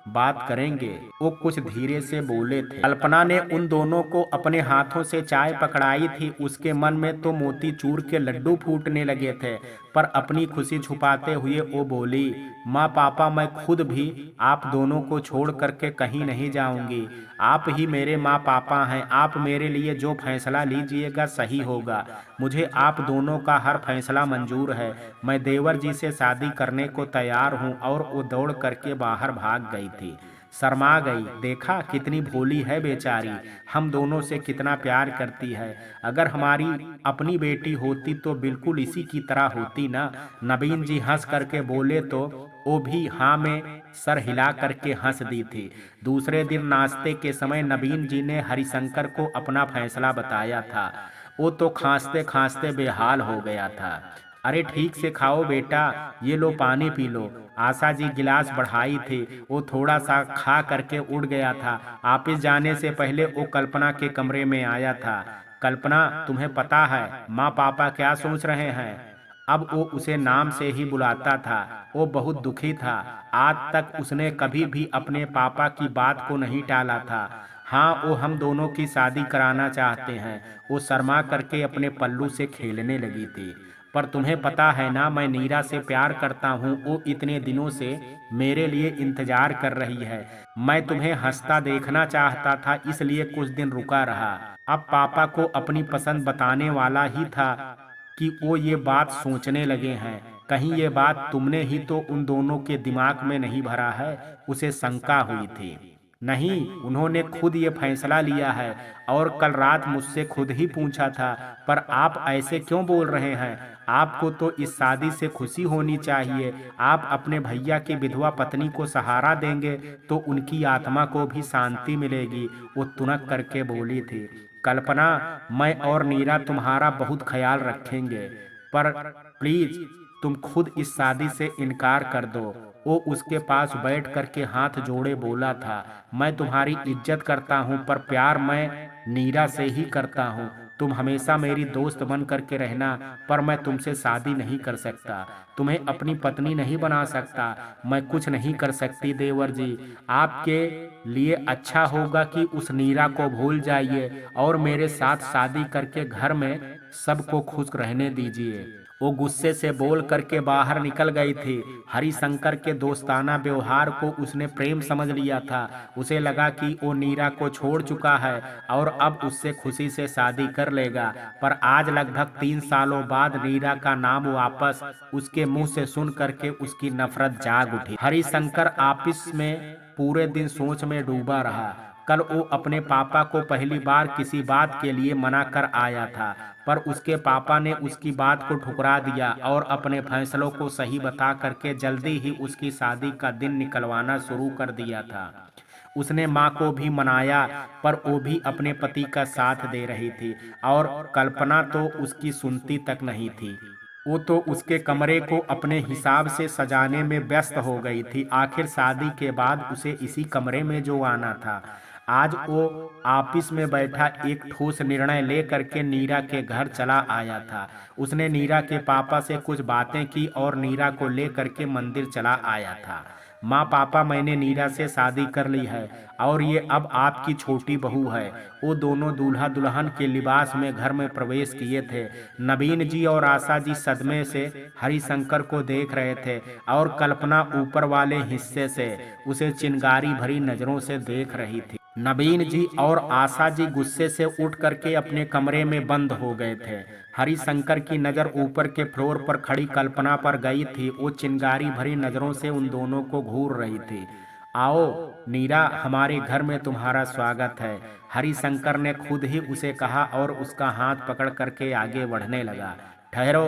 बात करेंगे। वो कुछ धीरे से बोले थे। कल्पना ने उन दोनों को अपने हाथों से चाय पकड़ाई थी। उसके मन में तो मोतीचूर के लड्डू फूटने लगे थे, पर अपनी खुशी छुपाते हुए वो बोली, माँ पापा, मैं खुद भी आप दोनों को छोड़ करके कहीं नहीं जाऊंगी। आप ही मेरे माँ पापा हैं। आप मेरे लिए जो फैसला लीजिएगा सही होगा। मुझे आप दोनों का हर फैसला मंजूर है। मैं देवर जी से शादी करने को तैयार हूँ। और वो दौड़ करके बाहर भाग गई थी। शर्मा गई। देखा कितनी भोली है बेचारी, हम दोनों से कितना प्यार करती है। अगर हमारी अपनी बेटी होती तो बिल्कुल इसी की तरह होती ना। नवीन जी हंस करके बोले तो वो भी हाँ में सर हिला करके हंस दी थी। दूसरे दिन नाश्ते के समय नवीन जी ने हरिशंकर को अपना फैसला बताया था। वो तो खांसते खांसते बेहाल हो गया था। अरे ठीक से खाओ बेटा, ये लो पानी पी लो। आशा जी गिलास बढ़ाई थी। वो थोड़ा सा खा करके उड़ गया था। ऑफिस जाने से पहले वो कल्पना के कमरे में आया था। कल्पना, तुम्हें पता है माँ पापा क्या सोच रहे हैं? अब वो उसे नाम से ही बुलाता था। वो बहुत दुखी था। आज तक उसने कभी भी अपने पापा की बात को नहीं टाला था। हाँ, वो हम दोनों की शादी कराना चाहते हैं। वो शर्मा करके अपने पल्लू से खेलने लगी थी। पर तुम्हें पता है ना, मैं नीरा से प्यार करता हूँ। वो इतने दिनों से मेरे लिए इंतजार कर रही है। मैं तुम्हें हंसता देखना चाहता था, इसलिए कुछ दिन रुका रहा। अब पापा को अपनी पसंद बताने वाला ही था कि वो ये बात सोचने लगे हैं। कहीं ये बात तुमने ही तो उन दोनों के दिमाग में नहीं भरा है? उसे शंका हुई थी। नहीं, उन्होंने खुद ये फैसला लिया है और कल रात मुझसे खुद ही पूछा था। पर आप ऐसे क्यों बोल रहे हैं? आपको तो इस शादी से खुशी होनी चाहिए। आप अपने भैया की विधवा पत्नी को सहारा देंगे तो उनकी आत्मा को भी शांति मिलेगी। वो तुनक करके बोली थी। कल्पना, मैं और नीरा तुम्हारा बहुत ख्याल रखेंगे, पर प्लीज तुम खुद इस शादी से इनकार कर दो। वो उसके पास बैठ करके हाथ जोड़े बोला था। मैं तुम्हारी इज्जत करता हूँ, पर प्यार मैं नीरा से ही करता हूँ। तुम हमेशा मेरी दोस्त बन करके रहना, पर मैं तुमसे शादी नहीं कर सकता, तुम्हें अपनी पत्नी नहीं बना सकता, मैं कुछ नहीं कर सकती देवर जी। आपके लिए अच्छा होगा कि उस नीरा को भूल जाइए और मेरे साथ शादी करके घर में सबको खुश रहने दीजिए। वो गुस्से से बोल करके बाहर निकल गई थी। हरिशंकर के दोस्ताना व्यवहार को उसने प्रेम समझ लिया था। उसे लगा कि वो नीरा को छोड़ चुका है और अब उससे खुशी से शादी कर लेगा। पर आज लगभग 3 सालों बाद नीरा का नाम वापस उसके मुंह से सुन करके उसकी नफरत जाग उठी। हरिशंकर ऑफिस में पूरे दिन सोच में डूबा रहा। कल वो अपने पापा को पहली बार किसी बात के लिए मना कर आया था, पर उसके पापा ने उसकी बात को ठुकरा दिया और अपने फैसलों को सही बता करके जल्दी ही उसकी शादी का दिन निकलवाना शुरू कर दिया था। उसने माँ को भी मनाया, पर वो भी अपने पति का साथ दे रही थी और कल्पना तो उसकी सुनती तक नहीं थी। वो तो उसके कमरे को अपने हिसाब से सजाने में व्यस्त हो गई थी। आखिर शादी के बाद उसे इसी कमरे में जो आना था। आज वो ऑफिस में बैठा एक ठोस निर्णय ले करके नीरा के घर चला आया था। उसने नीरा के पापा से कुछ बातें की और नीरा को ले करके मंदिर चला आया था। माँ पापा, मैंने नीरा से शादी कर ली है और ये अब आपकी छोटी बहू है। वो दोनों दूल्हा दुल्हन के लिबास में घर में प्रवेश किए थे। नवीन जी और आशा जी सदमे से हरिशंकर को देख रहे थे और कल्पना ऊपर वाले हिस्से से उसे चिंगारी भरी नजरों से देख रही थी। नवीन जी और आशा जी गुस्से से उठ करके अपने कमरे में बंद हो गए थे। हरिशंकर की नज़र ऊपर के फ्लोर पर खड़ी कल्पना पर गई थी। वो चिंगारी भरी नज़रों से उन दोनों को घूर रही थी। आओ नीरा, हमारे घर में तुम्हारा स्वागत है, हरिशंकर ने खुद ही उसे कहा और उसका हाथ पकड़ करके आगे बढ़ने लगा। ठहरो,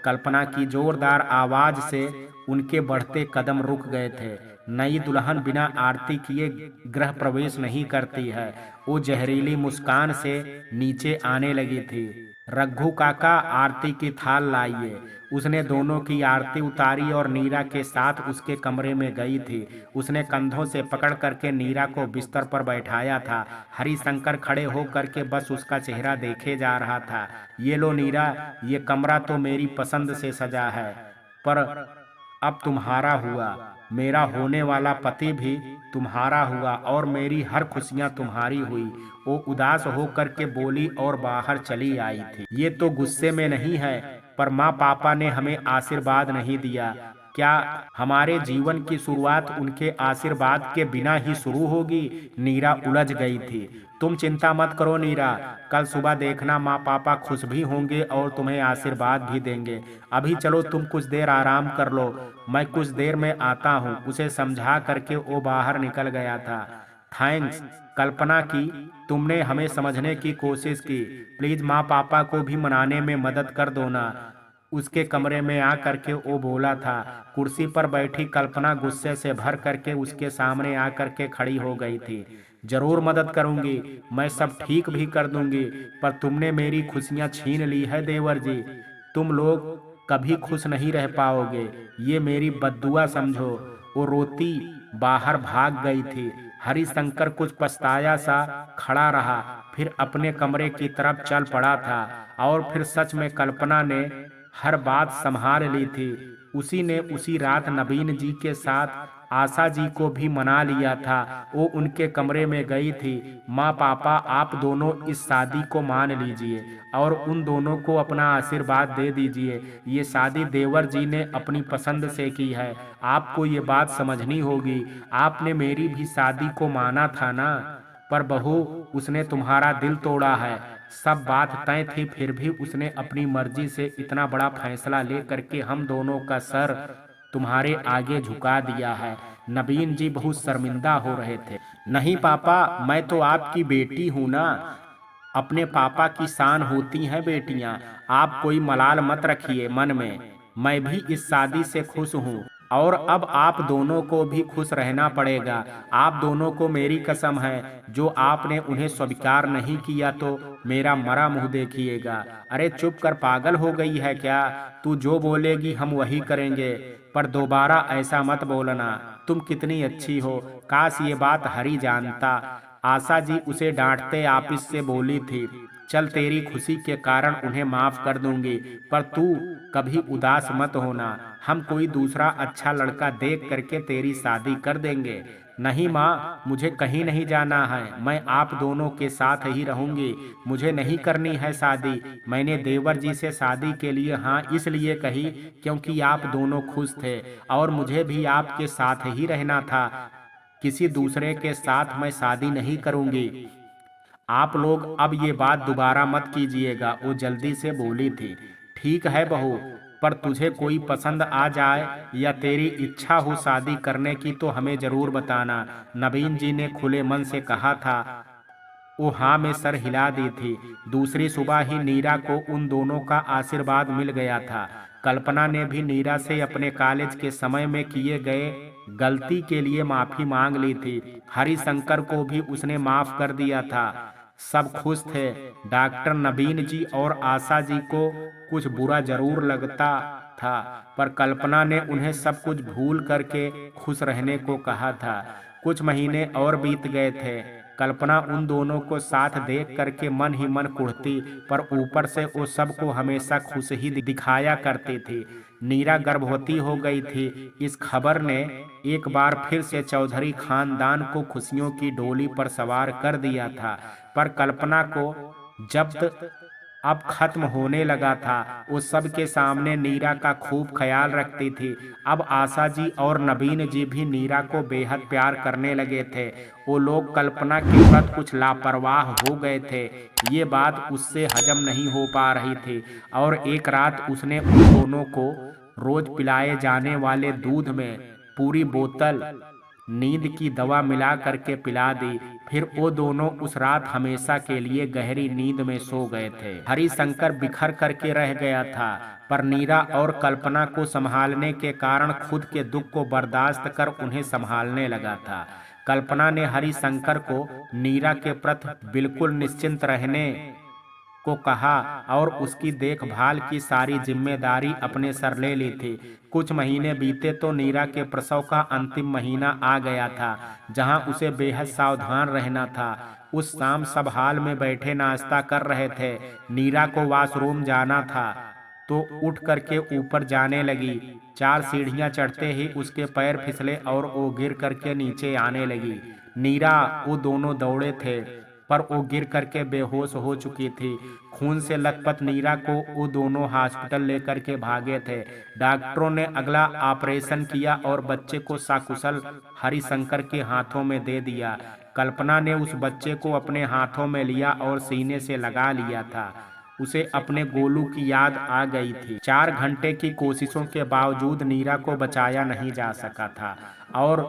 कल्पना की जोरदार आवाज से उनके बढ़ते कदम रुक गए थे। नई दुल्हन बिना आरती किए गृह प्रवेश नहीं करती है। वो जहरीली मुस्कान से नीचे आने लगी थी। रघु काका, आरती की थाल लाइए। उसने दोनों की आरती उतारी और नीरा के साथ उसके कमरे में गई थी। उसने कंधों से पकड़ करके नीरा को बिस्तर पर बैठाया था। हरिशंकर खड़े हो करके बस उसका चेहरा देखे जा रहा था। ये लो नीरा, ये कमरा तो मेरी पसंद से सजा है, पर अब तुम्हारा हुआ। मेरा होने वाला पति भी तुम्हारा हुआ और मेरी हर खुशियां तुम्हारी हुई। वो उदास होकर के बोली और बाहर चली आई थी। ये तो गुस्से में नहीं है, पर माँ पापा ने हमें आशीर्वाद नहीं दिया। क्या हमारे जीवन की शुरुआत उनके आशीर्वाद के बिना ही शुरू होगी? नीरा उलझ गई थी। तुम चिंता मत करो नीरा, कल सुबह देखना माँ पापा खुश भी होंगे और तुम्हें आशीर्वाद भी देंगे। अभी चलो तुम कुछ देर आराम कर लो, मैं कुछ देर में आता हूँ। उसे समझा करके वो बाहर निकल गया था। थैंक्स कल्पना की, तुमने हमें समझने की कोशिश की। प्लीज माँ पापा को भी मनाने में मदद कर दो ना। उसके कमरे में आ करके वो बोला था। कुर्सी पर बैठी कल्पना गुस्से से भर करके उसके सामने आ करके खड़ी हो गई थी। जरूर मदद करूंगी, मैं सब ठीक भी कर दूंगी, पर तुमने मेरी खुशियां छीन ली है देवर जी। तुम लोग कभी खुश नहीं रह पाओगे, ये मेरी बद्दुआ समझो। वो रोती बाहर भाग गई थी। हरिशंकर कुछ पछताया सा खड़ा रहा, फिर अपने कमरे की तरफ चल पड़ा था। और फिर सच में कल्पना ने हर बात संभाल ली थी। उसी ने उसी रात नवीन जी के साथ आशा जी को भी मना लिया था। वो उनके कमरे में गई थी। माँ पापा, आप दोनों इस शादी को मान लीजिए और उन दोनों को अपना आशीर्वाद दे दीजिए। ये शादी देवर जी ने अपनी पसंद से की है, आपको ये बात समझनी होगी। आपने मेरी भी शादी को माना था ना, पर बहू, उसने तुम्हारा दिल तोड़ा है। सब बात तय थी, फिर भी उसने अपनी मर्जी से इतना बड़ा फैसला ले करके हम दोनों का सर तुम्हारे आगे झुका दिया है। नवीन जी बहुत शर्मिंदा हो रहे थे। नहीं पापा, मैं तो आपकी बेटी हूँ ना, अपने पापा की शान होती हैं बेटियां। आप कोई मलाल मत रखिए मन में, मैं भी इस शादी से खुश हूँ और अब आप दोनों को भी खुश रहना पड़ेगा। आप दोनों को मेरी कसम है, जो आपने उन्हें स्वीकार नहीं किया तो मेरा मरा मुंह देखिएगा। अरे चुप कर, पागल हो गई है क्या? तू जो बोलेगी हम वही करेंगे, पर दोबारा ऐसा मत बोलना। तुम कितनी अच्छी हो, काश ये बात हरी जानता। आशा जी उसे डांटते आपिस से बोली थी, चल तेरी खुशी के कारण उन्हें माफ कर दूंगी, पर तू कभी उदास मत होना, हम कोई दूसरा अच्छा लड़का देख करके तेरी शादी कर देंगे। नहीं माँ, मुझे कहीं नहीं जाना है, मैं आप दोनों के साथ ही रहूंगी, मुझे नहीं करनी है शादी। मैंने देवर जी से शादी के लिए हाँ इसलिए कही क्योंकि आप दोनों खुश थे और मुझे भी आपके साथ ही रहना था, किसी दूसरे के साथ मैं शादी नहीं करूंगी। आप लोग अब ये बात दोबारा मत कीजिएगा, वो जल्दी से बोली थी। ठीक है बहू, पर तुझे कोई पसंद आ जाए या तेरी इच्छा हो शादी करने की तो हमें जरूर बताना, नवीन जी ने खुले मन से कहा था। वो हाँ में सर हिला दी थी। दूसरी सुबह ही नीरा को उन दोनों का आशीर्वाद मिल गया था। कल्पना ने भी नीरा से अपने कॉलेज के समय में किए गए गलती के लिए माफी मांग ली थी। हरिशंकर को भी उसने माफ कर दिया था। सब खुश थे। डॉक्टर नवीन जी और आशा जी को कुछ बुरा जरूर लगता था, पर कल्पना ने उन्हें सब कुछ भूल करके खुश रहने को कहा था। कुछ महीने और बीत गए थे। कल्पना उन दोनों को साथ देख करके मन ही मन कुढ़ती, पर ऊपर से वो सबको हमेशा खुश ही दिखाया करती थी। नीरा गर्भवती हो गई थी। इस खबर ने एक बार फिर से चौधरी खानदान को खुशियों की डोली पर सवार कर दिया था, पर कल्पना को जब्त अब खत्म होने लगा था। वो सबके सामने नीरा का खूब ख्याल रखती थी। अब आशा जी और नवीन जी भी नीरा को बेहद प्यार करने लगे थे। वो लोग कल्पना के प्रति कुछ लापरवाह हो गए थे। ये बात उससे हजम नहीं हो पा रही थी और एक रात उसने उन दोनों को रोज पिलाए जाने वाले दूध में पूरी बोतल नींद की दवा मिला करके पिला दी। फिर वो दोनों उस रात हमेशा के लिए गहरी नींद में सो गए थे। हरिशंकर बिखर करके रह गया था, पर नीरा और कल्पना को संभालने के कारण खुद के दुख को बर्दाश्त कर उन्हें संभालने लगा था। कल्पना ने हरिशंकर को नीरा के प्रति बिल्कुल निश्चिंत रहने को कहा और उसकी देखभाल की सारी जिम्मेदारी अपने सर ले ली थी। कुछ महीने बीते तो नीरा के प्रसव का अंतिम महीना आ गया था, जहां उसे बेहद सावधान रहना था। उस शाम सब हाल में बैठे नाश्ता कर रहे थे। नीरा को वॉशरूम जाना था तो उठ करके ऊपर जाने लगी। 4 सीढ़ियां चढ़ते ही उसके पैर फिसले और वो गिर करके नीचे आने लगी। नीरा वो दोनों दौड़े थे, पर वो गिर करके बेहोश हो चुकी थी। खून से लथपथ नीरा को वो दोनों हॉस्पिटल लेकर के भागे थे। डॉक्टरों ने अगला ऑपरेशन किया और बच्चे को सकुशल हरिशंकर के हाथों में दे दिया। कल्पना ने उस बच्चे को अपने हाथों में लिया और सीने से लगा लिया था। उसे अपने गोलू की याद आ गई थी। 4 घंटे की कोशिशों के बावजूद नीरा को बचाया नहीं जा सका था और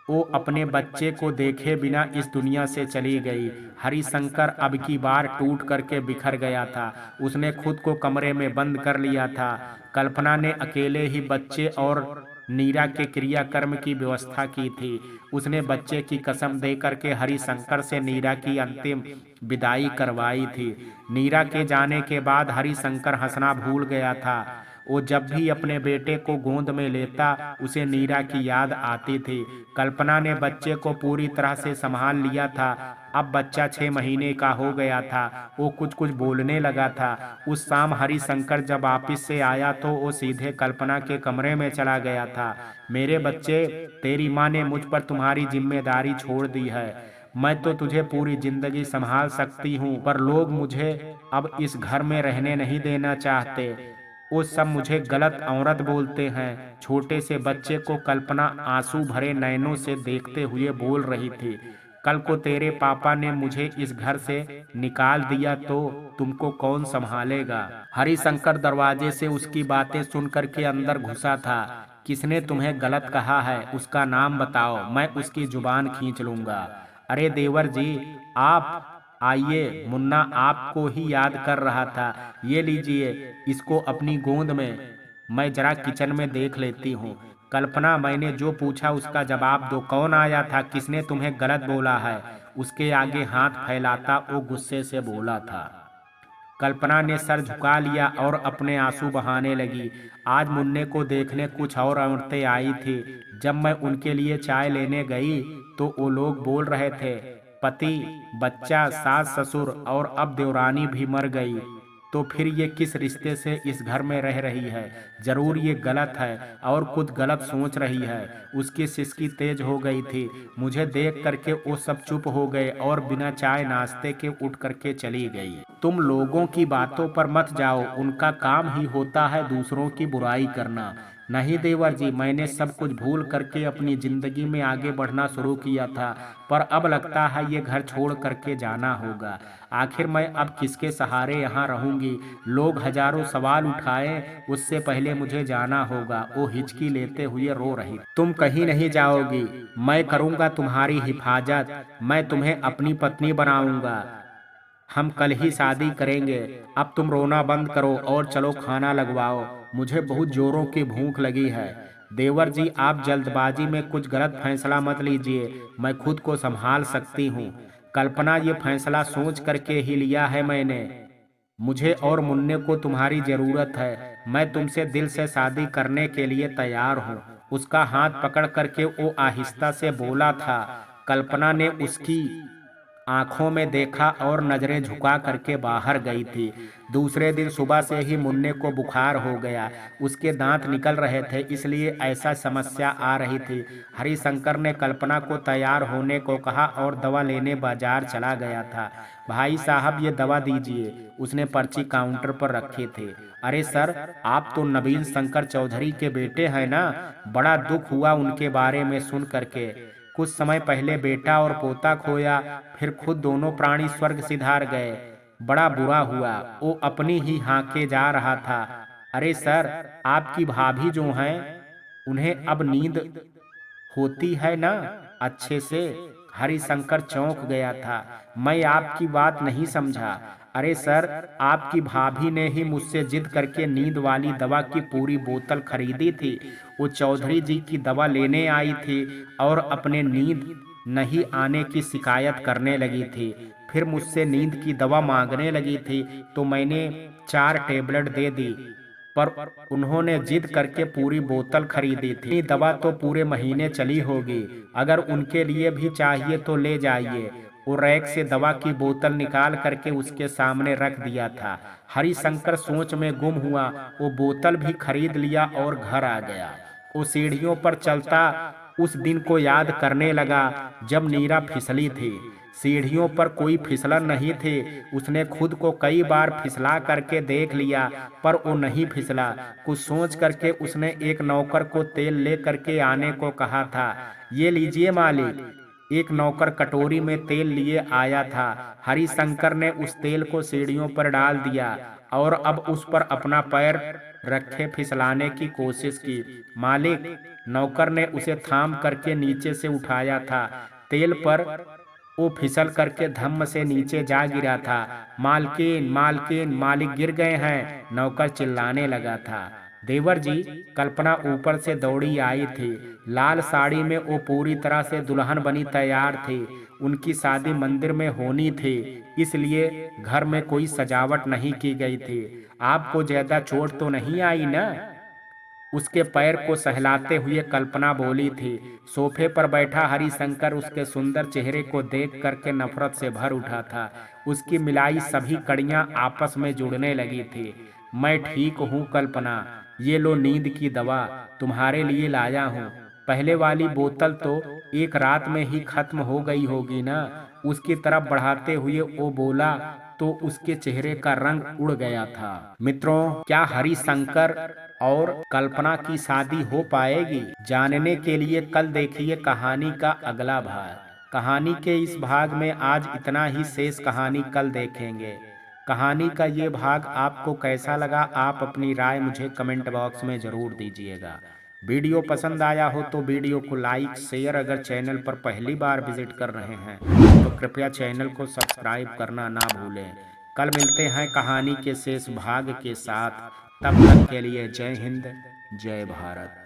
वो अपने बच्चे को देखे बिना इस दुनिया से चली गई। हरिशंकर अब की बार टूट करके बिखर गया था। उसने खुद को कमरे में बंद कर लिया था। कल्पना ने अकेले ही बच्चे और नीरा के क्रियाकर्म की व्यवस्था की थी। उसने बच्चे की कसम दे करके हरिशंकर से नीरा की अंतिम विदाई करवाई थी। नीरा के जाने के बाद हरिशंकर हंसना भूल गया था। वो जब भी अपने बेटे को गोद में लेता उसे नीरा की याद आती थी। कल्पना ने बच्चे को पूरी तरह से संभाल लिया था। अब बच्चा 6 महीने का हो गया था। वो कुछ कुछ बोलने लगा था। उस शाम हरिशंकर जब ऑफिस से आया तो वो सीधे कल्पना के कमरे में चला गया था। मेरे बच्चे, तेरी माँ ने मुझ पर तुम्हारी जिम्मेदारी छोड़ दी है। मैं तो तुझे पूरी जिंदगी संभाल सकती हूँ, पर लोग मुझे अब इस घर में रहने नहीं देना चाहते। वो सब मुझे गलत औरत बोलते हैं। छोटे से बच्चे को कल्पना आंसू भरे नैनों से देखते हुए बोल रही थी। कल को तेरे पापा ने मुझे इस घर से निकाल दिया तो तुमको कौन संभालेगा? हरिशंकर दरवाजे से उसकी बातें सुन करके अंदर घुसा था। किसने तुम्हें गलत कहा है? उसका नाम बताओ, मैं उसकी जुबान खींच लूंगा। अरे देवर जी, आप आइए, मुन्ना आपको ही याद कर रहा था। ये लीजिए इसको अपनी गोद में, मैं जरा किचन में देख लेती हूँ। कल्पना, मैंने जो पूछा उसका जवाब दो। कौन आया था? किसने तुम्हें गलत बोला है? उसके आगे हाथ फैलाता वो गुस्से से बोला था। कल्पना ने सर झुका लिया और अपने आंसू बहाने लगी। आज मुन्ने को देखने कुछ और औरतें आई थी। जब मैं उनके लिए चाय लेने गई तो वो लोग बोल रहे थे पति, बच्चा, सास ससुर और अब देवरानी भी मर गई, तो फिर ये किस रिश्ते से इस घर में रह रही है? जरूर ये गलत है और कुछ गलत सोच रही है। उसकी सिसकी तेज हो गई थी। मुझे देख करके वो सब चुप हो गए और बिना चाय नाश्ते के उठ करके चली गई। तुम लोगों की बातों पर मत जाओ, उनका काम ही होता है दूसरों की बुराई करना। नहीं देवर जी, मैंने सब कुछ भूल करके अपनी जिंदगी में आगे बढ़ना शुरू किया था, पर अब लगता है ये घर छोड़ करके जाना होगा। आखिर मैं अब किसके सहारे यहाँ रहूंगी? लोग हजारों सवाल उठाए, उससे पहले मुझे जाना होगा। वो हिचकी लेते हुए रो रही। तुम कहीं नहीं जाओगी, मैं करूंगा तुम्हारी हिफाजत। मैं तुम्हें अपनी पत्नी बनाऊंगा। हम कल ही शादी करेंगे। अब तुम रोना बंद करो और चलो खाना लगवाओ, मुझे बहुत जोरों की भूख लगी है। देवर जी, आप जल्दबाजी में कुछ गलत फैसला मत लीजिए, मैं खुद को संभाल सकती हूँ। कल्पना, ये फैसला सोच करके ही लिया है मैंने। मुझे और मुन्ने को तुम्हारी जरूरत है। मैं तुमसे दिल से शादी करने के लिए तैयार हूँ। उसका हाथ पकड़ करके वो आहिस्ता से बोला था। कल्पना ने उसकी आंखों में देखा और नजरें झुका करके बाहर गई थी। दूसरे दिन सुबह से ही मुन्ने को बुखार हो गया। उसके दांत निकल रहे थे, इसलिए ऐसा समस्या आ रही थी। हरिशंकर ने कल्पना को तैयार होने को कहा और दवा लेने बाजार चला गया था। भाई साहब, ये दवा दीजिए। उसने पर्ची काउंटर पर रखे थे। अरे सर, आप तो नवीन शंकर चौधरी के बेटे हैं ना? बड़ा दुख हुआ उनके बारे में सुन करके। कुछ समय पहले बेटा और पोता खोया, फिर खुद दोनों प्राणी स्वर्ग सिधार गए। बड़ा बुरा हुआ। वो अपनी ही हाँके जा रहा था। अरे सर, आपकी भाभी जो हैं, उन्हें अब नींद होती है ना अच्छे से? हरिशंकर चौंक गया था। मैं आपकी बात नहीं समझा। अरे सर, आपकी भाभी ने ही मुझसे जिद करके नींद वाली दवा की पूरी बोतल खरीदी थी। वो चौधरी जी की दवा लेने आई थी और अपने नींद नहीं आने की शिकायत करने लगी थी। फिर मुझसे नींद की दवा मांगने लगी थी, तो मैंने 4 टेबलेट दे दी, पर उन्होंने जिद करके पूरी बोतल खरीदी थी। दवा तो पूरे महीने चली होगी। अगर उनके लिए भी चाहिए तो ले जाइए। वो रैक से दवा की बोतल निकाल करके उसके सामने रख दिया था। हरिशंकर सोच में गुम हुआ। वो बोतल भी खरीद लिया और घर आ गया। वो सीढ़ियों पर चलता उस दिन को याद करने लगा जब नीरा फिसली थी। सीढ़ियों पर कोई फिसलन नहीं थी। उसने खुद को कई बार फिसला करके देख लिया, पर वो नहीं फिसला। कुछ सोच करके उसने एक नौकर को तेल ले करके आने को कहा था। ये लीजिए मालिक। एक नौकर कटोरी में तेल लिए आया था। हरिशंकर ने उस तेल को सीढ़ियों पर डाल दिया और अब उस पर अपना पैर रखे फिसलाने की कोशिश की। मालिक, नौकर ने उसे थाम करके नीचे से उठाया था। तेल पर वो फिसल करके धम्म से नीचे जा गिरा था। मालकिन, मालकिन, मालिक गिर गए हैं, नौकर चिल्लाने लगा था। देवर जी, कल्पना ऊपर से दौड़ी आई थी। लाल साड़ी में वो पूरी तरह से दुल्हन बनी तैयार थी। उनकी शादी मंदिर में होनी थी, इसलिए घर में कोई सजावट नहीं की गई थी। आपको ज्यादा चोट तो नहीं आई ना? उसके पैर को सहलाते हुए कल्पना बोली थी। सोफे पर बैठा हरिशंकर उसके सुंदर चेहरे को देख करके नफरत से भर उठा था। उसकी मिलाई सभी कड़ियां आपस में जुड़ने लगी थी। मैं ठीक हूँ कल्पना, ये लो नींद की दवा तुम्हारे लिए लाया हूँ। पहले वाली बोतल तो एक रात में ही खत्म हो गई होगी ना? उसकी तरफ बढ़ाते हुए वो बोला, तो उसके चेहरे का रंग उड़ गया था। मित्रों, क्या हरिशंकर और कल्पना की शादी हो पाएगी? जानने के लिए कल देखिए कहानी का अगला भाग। कहानी के इस भाग में आज इतना ही, शेष कहानी कल देखेंगे। कहानी का ये भाग आपको कैसा लगा, आप अपनी राय मुझे कमेंट बॉक्स में जरूर दीजिएगा। वीडियो पसंद आया हो तो वीडियो को लाइक शेयर, अगर चैनल पर पहली बार विजिट कर रहे हैं तो कृपया चैनल को सब्सक्राइब करना ना भूलें। कल मिलते हैं कहानी के शेष भाग के साथ। तब तक के लिए जय हिंद, जय भारत।